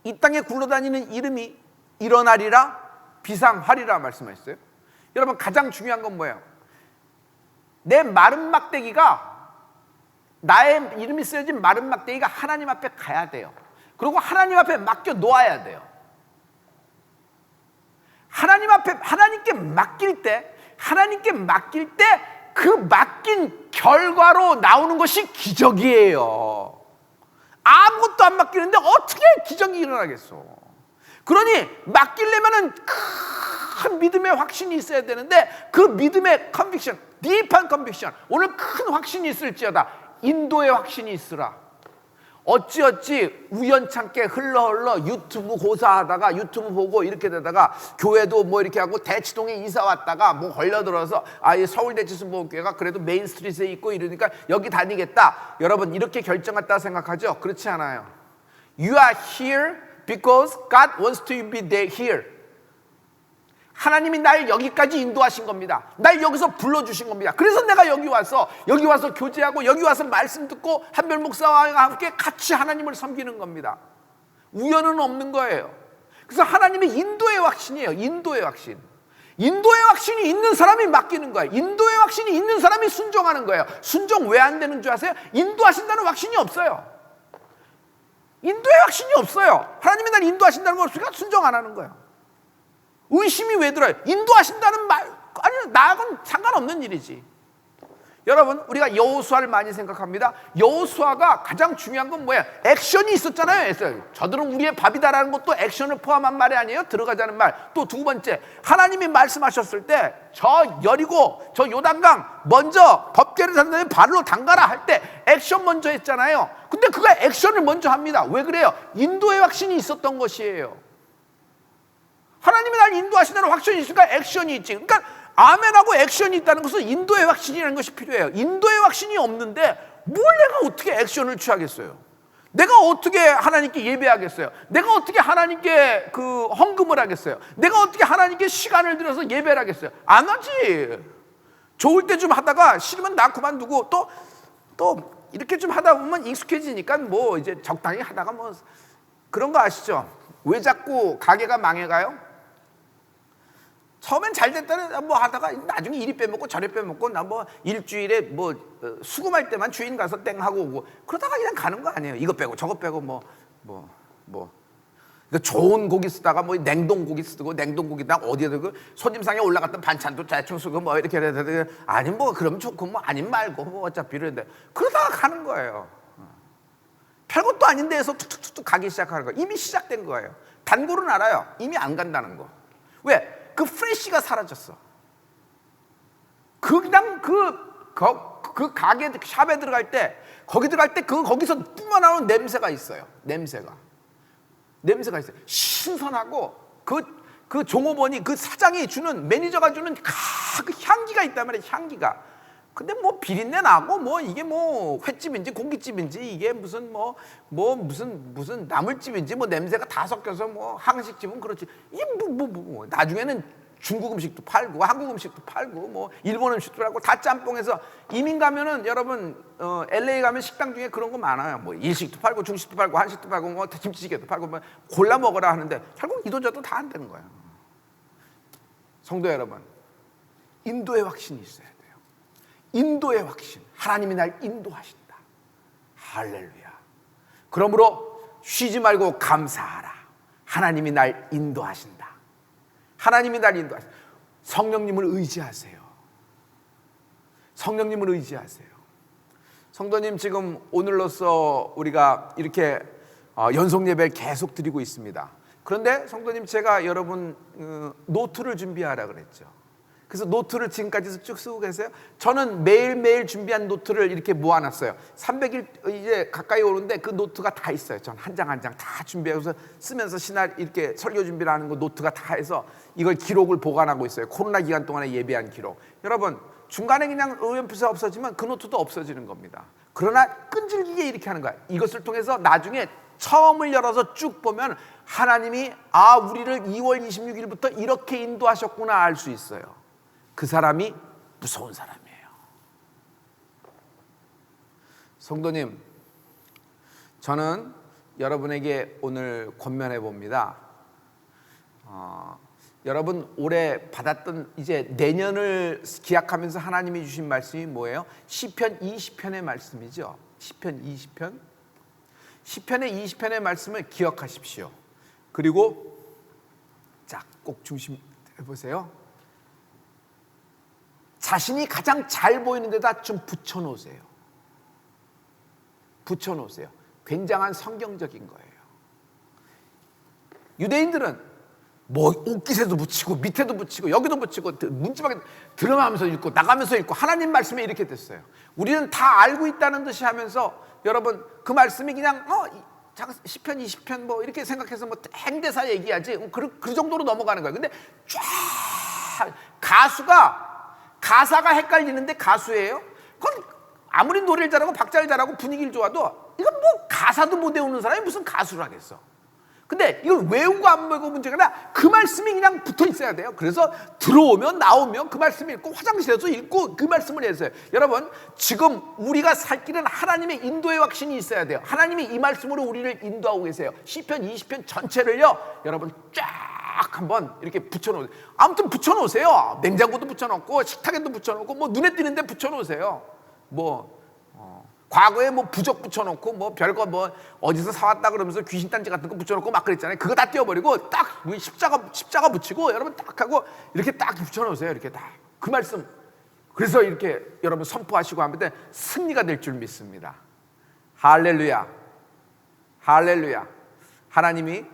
이 땅에 굴러다니는 이름이 일어나리라 비상하리라 말씀하셨어요. 여러분 가장 중요한 건 뭐예요? 내 마른 막대기가, 나의 이름이 쓰여진 마른 막대기가 하나님 앞에 가야 돼요. 그리고 하나님 앞에 맡겨 놓아야 돼요. 하나님께 맡길 때 그 맡긴 결과로 나오는 것이 기적이에요. 아무것도 안 맡기는데 어떻게 기적이 일어나겠어? 그러니 맡기려면은 큰 믿음의 확신이 있어야 되는데 그 믿음의 컨빅션, 딥한 컨빅션, 오늘 큰 확신이 있을지어다 인도의 확신이 있으라. 어찌어찌 우연찮게 흘러 유튜브 고사하다가 유튜브 보고 이렇게 되다가 교회도 뭐 이렇게 하고 대치동에 이사 왔다가 뭐 걸려들어서 이 서울대치순복음교회가 그래도 메인 스트리트에 있고 이러니까 여기 다니겠다. 여러분 이렇게 결정했다 생각하죠? 그렇지 않아요. You are here because God wants to be here. 하나님이 날 여기까지 인도하신 겁니다. 날 여기서 불러주신 겁니다. 그래서 내가 여기 와서 교제하고 여기 와서 말씀 듣고 한별 목사와 함께 같이 하나님을 섬기는 겁니다. 우연은 없는 거예요. 그래서 하나님의 인도의 확신이에요. 인도의 확신. 인도의 확신이 있는 사람이 맡기는 거예요. 인도의 확신이 있는 사람이 순종하는 거예요. 순종 왜 안 되는 줄 아세요? 인도하신다는 확신이 없어요. 인도의 확신이 없어요. 하나님이 날 인도하신다는 걸 없으니까 순종 안 하는 거예요. 의심이 왜 들어요? 인도하신다는 말, 아니 나하고는 상관없는 일이지. 여러분 우리가 여호수아를 많이 생각합니다. 여호수아가 가장 중요한 건 뭐예요? 액션이 있었잖아요. 저들은 우리의 밥이다라는 것도 액션을 포함한 말이 아니에요? 들어가자는 말. 또 두 번째, 하나님이 말씀하셨을 때 저 여리고 저 요단강 먼저 법궤를 산 다음에 발로 담가라 할 때 액션 먼저 했잖아요. 근데 그가 액션을 먼저 합니다. 왜 그래요? 인도의 확신이 있었던 것이에요. 하나님이 날 인도하신다는 확신이 있으니까 액션이 있지. 그러니까 아멘하고 액션이 있다는 것은 인도의 확신이라는 것이 필요해요. 인도의 확신이 없는데 뭘 내가 어떻게 액션을 취하겠어요? 내가 어떻게 하나님께 예배하겠어요? 내가 어떻게 하나님께 헌금을 하겠어요? 내가 어떻게 하나님께 시간을 들여서 예배를 하겠어요? 안 하지. 좋을 때 좀 하다가 싫으면 나 그만두고 또 이렇게 좀 하다 보면 익숙해지니까 뭐 이제 적당히 하다가 뭐 그런 거 아시죠? 왜 자꾸 가게가 망해가요? 처음엔 잘 됐다는 뭐 하다가 나중에 이리 빼먹고 저리 빼먹고 나 뭐 일주일에 뭐 수금할 때만 주인 가서 땡 하고 오고 그러다가 그냥 가는 거 아니에요. 이거 빼고 저거 빼고 그러니까 좋은 고기 쓰다가 뭐 냉동 고기 쓰고 냉동 고기다 어디에 두고 손님상에 올라갔던 반찬도 대충 쓰고 뭐 이렇게 해야 되는데 아니 뭐 그럼 좋고 뭐 아님 말고 뭐 어차피 이러는데 그러다가 가는 거예요. 별것도 아닌 데에서 툭툭툭 가기 시작하는 거예요. 이미 시작된 거예요. 단골은 알아요. 이미 안 간다는 거. 왜? 그 프레쉬가 사라졌어. 그냥 그 가게 샵에 들어갈 때 거기서 뿜어나오는 냄새가 있어요. 냄새가 있어요. 신선하고 그 종업원이 그 사장이 주는 매니저가 주는 그 향기가 있단 말이에요. 향기가. 근데 뭐 비린내 나고 뭐 이게 뭐 횟집인지 고깃집인지 이게 무슨 무슨 나물집인지 뭐 냄새가 다 섞여서 뭐 한식집은 그렇지. 이게 뭐 나중에는 중국 음식도 팔고 한국 음식도 팔고 뭐 일본 음식도 팔고 다 짬뽕해서 이민 가면은 여러분 LA 가면 식당 중에 그런 거 많아요. 뭐 일식도 팔고 중식도 팔고 한식도 팔고 뭐 김치찌개도 팔고 뭐 골라 먹어라 하는데 결국 이도저도 다 안 되는 거예요. 성도 여러분, 인도의 확신이 있어야 돼요. 인도의 확신. 하나님이 날 인도하신다. 할렐루야. 그러므로 쉬지 말고 감사하라. 하나님이 날 인도하신다. 하나님이 날 인도하신다. 성령님을 의지하세요. 성령님을 의지하세요. 성도님, 지금 오늘로써 우리가 이렇게 연속 예배를 계속 드리고 있습니다. 그런데 성도님, 제가 여러분 노트를 준비하라 그랬죠. 그래서 노트를 지금까지 쭉 쓰고 계세요. 저는 매일매일 준비한 노트를 이렇게 모아놨어요. 300일 이제 가까이 오는데 그 노트가 다 있어요. 전 한 장 한 장 다 준비해서 쓰면서 신날 이렇게 설교 준비를 하는 거 노트가 다 해서 이걸 기록을 보관하고 있어요. 코로나 기간 동안에 예배한 기록. 여러분, 중간에 그냥 의원표가 없어지면 그 노트도 없어지는 겁니다. 그러나 끈질기게 이렇게 하는 거야. 이것을 통해서 나중에 처음을 열어서 쭉 보면 하나님이 우리를 2월 26일부터 이렇게 인도하셨구나 알 수 있어요. 그 사람이 무서운 사람이에요. 성도님, 저는 여러분에게 오늘 권면해 봅니다. 여러분 올해 받았던 이제 내년을 기약하면서 하나님이 주신 말씀이 뭐예요? 시편 20편의 말씀이죠. 시편 20편. 시편의 20편의 말씀을 기억하십시오. 그리고 꼭 중심해 보세요. 자신이 가장 잘 보이는 데다 좀 붙여놓으세요. 붙여놓으세요. 굉장한 성경적인 거예요. 유대인들은 옷깃에도 붙이고 밑에도 붙이고 여기도 붙이고 문지방에 들어가면서 읽고 나가면서 읽고 하나님 말씀에 이렇게 됐어요. 우리는 다 알고 있다는 듯이 하면서 여러분 그 말씀이 그냥 시편 20편 뭐 이렇게 생각해서 뭐 행대사 얘기하지 그 정도로 넘어가는 거예요. 근데 쫙 가사가 헷갈리는데 가수예요? 그건 아무리 노래를 잘하고 박자를 잘하고 분위기를 좋아도 이건 뭐 가사도 못 외우는 사람이 무슨 가수를 하겠어. 근데 이걸 외우고 안 외우고 문제가 아니라 그 말씀이 그냥 붙어 있어야 돼요. 그래서 들어오면 나오면 그 말씀 읽고 화장실에서 읽고 그 말씀을 해서요. 여러분 지금 우리가 살 길은 하나님의 인도의 확신이 있어야 돼요. 하나님이 이 말씀으로 우리를 인도하고 계세요. 시편 20편 전체를요 여러분 쫙 한번 이렇게 붙여놓으세요. 아무튼 붙여놓으세요. 냉장고도 붙여놓고 식탁에도 붙여놓고 뭐 눈에 띄는 데 붙여놓으세요. 과거에 뭐 부적 붙여놓고 뭐 별거 뭐 어디서 사왔다 그러면서 귀신단지 같은 거 붙여놓고 막 그랬잖아요. 그거 다 떼어버리고 딱 십자가 붙이고 여러분 딱 하고 이렇게 딱 붙여놓으세요. 이렇게 딱 그 말씀. 그래서 이렇게 여러분 선포하시고 하면 승리가 될 줄 믿습니다. 할렐루야. 할렐루야. 하나님이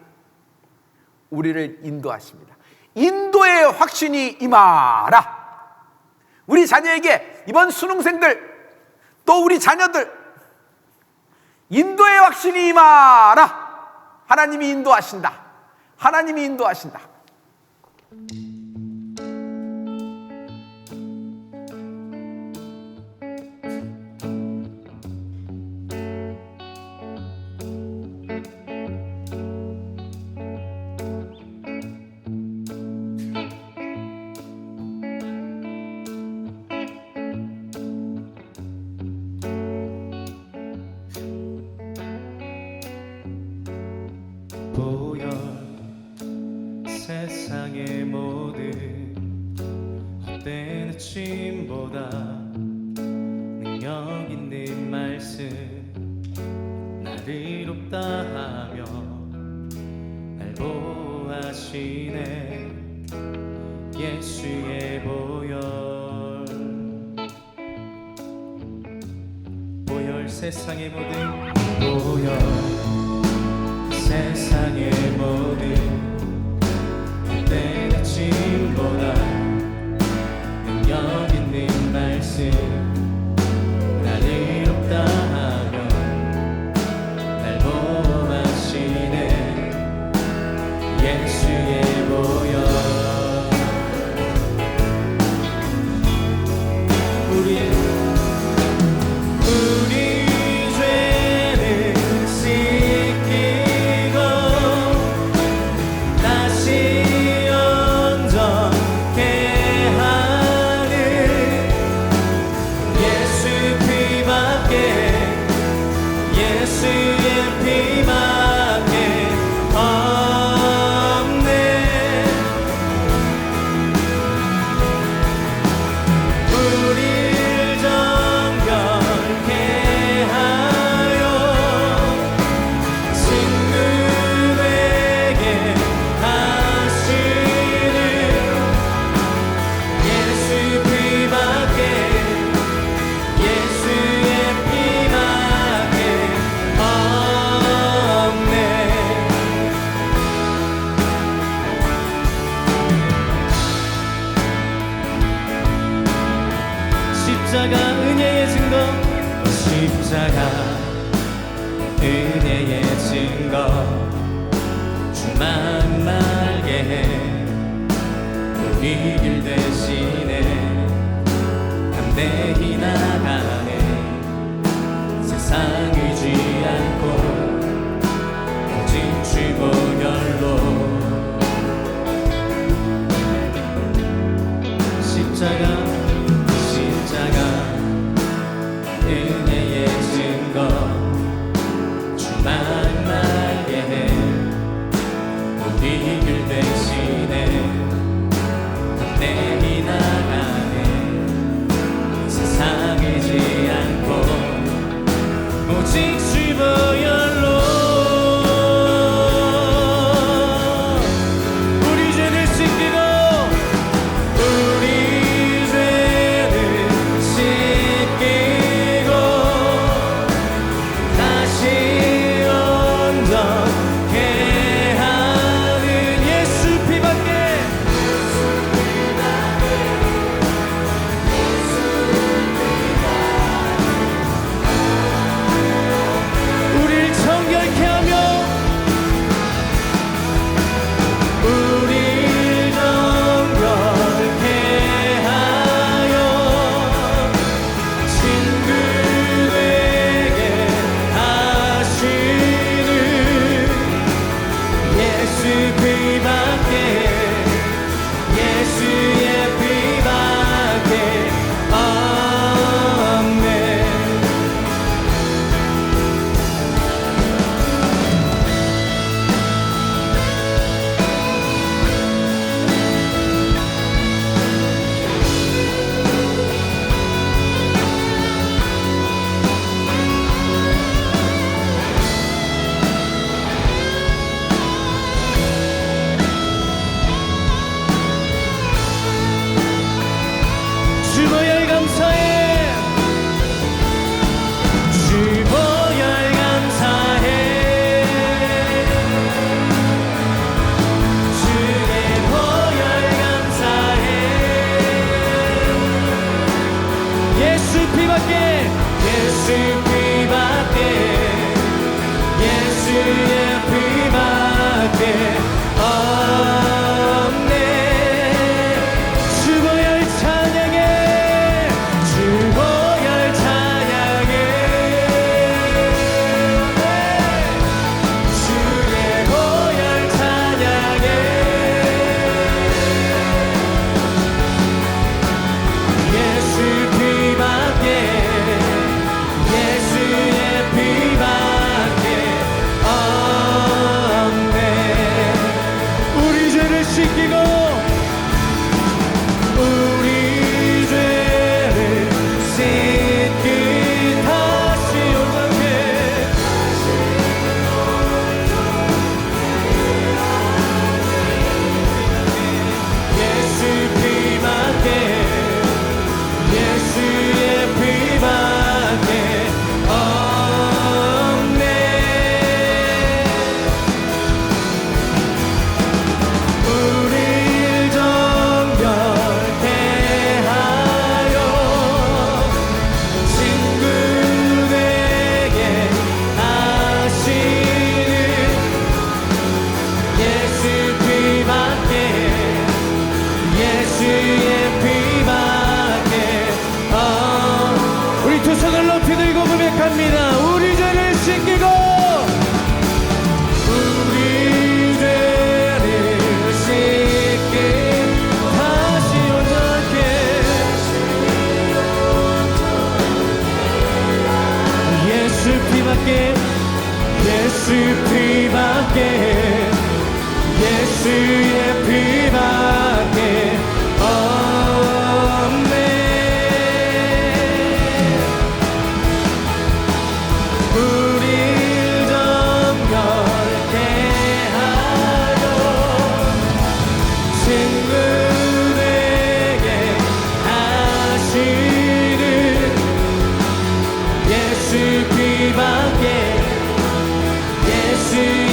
우리를 인도하십니다. 인도의 확신이 임하라. 우리 자녀에게 이번 수능생들 또 우리 자녀들 인도의 확신이 임하라. 하나님이 인도하신다. 하나님이 인도하신다. 보여 세상의 모든 헛된 침보다 능력 있는 말씀 나를 이롭다 하며 날 보호하시네 예수의 보혈 세상의 모든 보혈 세상의 모든 헛된 짐보다 능력 있는 말씀 나를 이롭다 하며 날 보호하시네 예수의 보혈 우리 죄를 씻기고 다시 온전케 하는 십자가 은혜의 증거 주만 말게 해 우리 길 대신에 담대히 나가네 세상 의지 않고 오직 주 보혈로 십자가 은혜의 증거 주만 말게 해 우리 길 대신에 담대히 나가네 세상 의지 않고 오직 주 보혈로 우리 죄를 씻기고 우리 죄를 씻기고 다시 온전케 하는 예수 피밖에 우리를 정결케 하며 우리를 정결케 하여 친구 되게 하시는 예수 피밖에 예수의 피밖에 없네 주보혈 감사해 주보혈 감사해 주의 보혈 감사해 예수 피밖에 예수 피밖에 예수의 피밖에 없네 주보혈 찬양해 주보혈 찬양해 주의 보혈 찬양해 예수 피밖에 예수의 피밖에 없네 우리 죄를 씻기고 우리 죄를 씻기 다시 온전케 예수 피밖에 예수의 피밖에 없네 우릴 정결케 하여 친구 되게 하시는 예수 피밖에 예수의 피밖에 우리 두 손을 높이 들고 고백합니다 우리 죄를 씻기고 우리 죄를 씻기 다시 온전케 예수 피밖에 예수 피밖에 예수의 피밖에 없네 우릴 정결케 하여 친구 되게 하시는 예수 피밖에 예수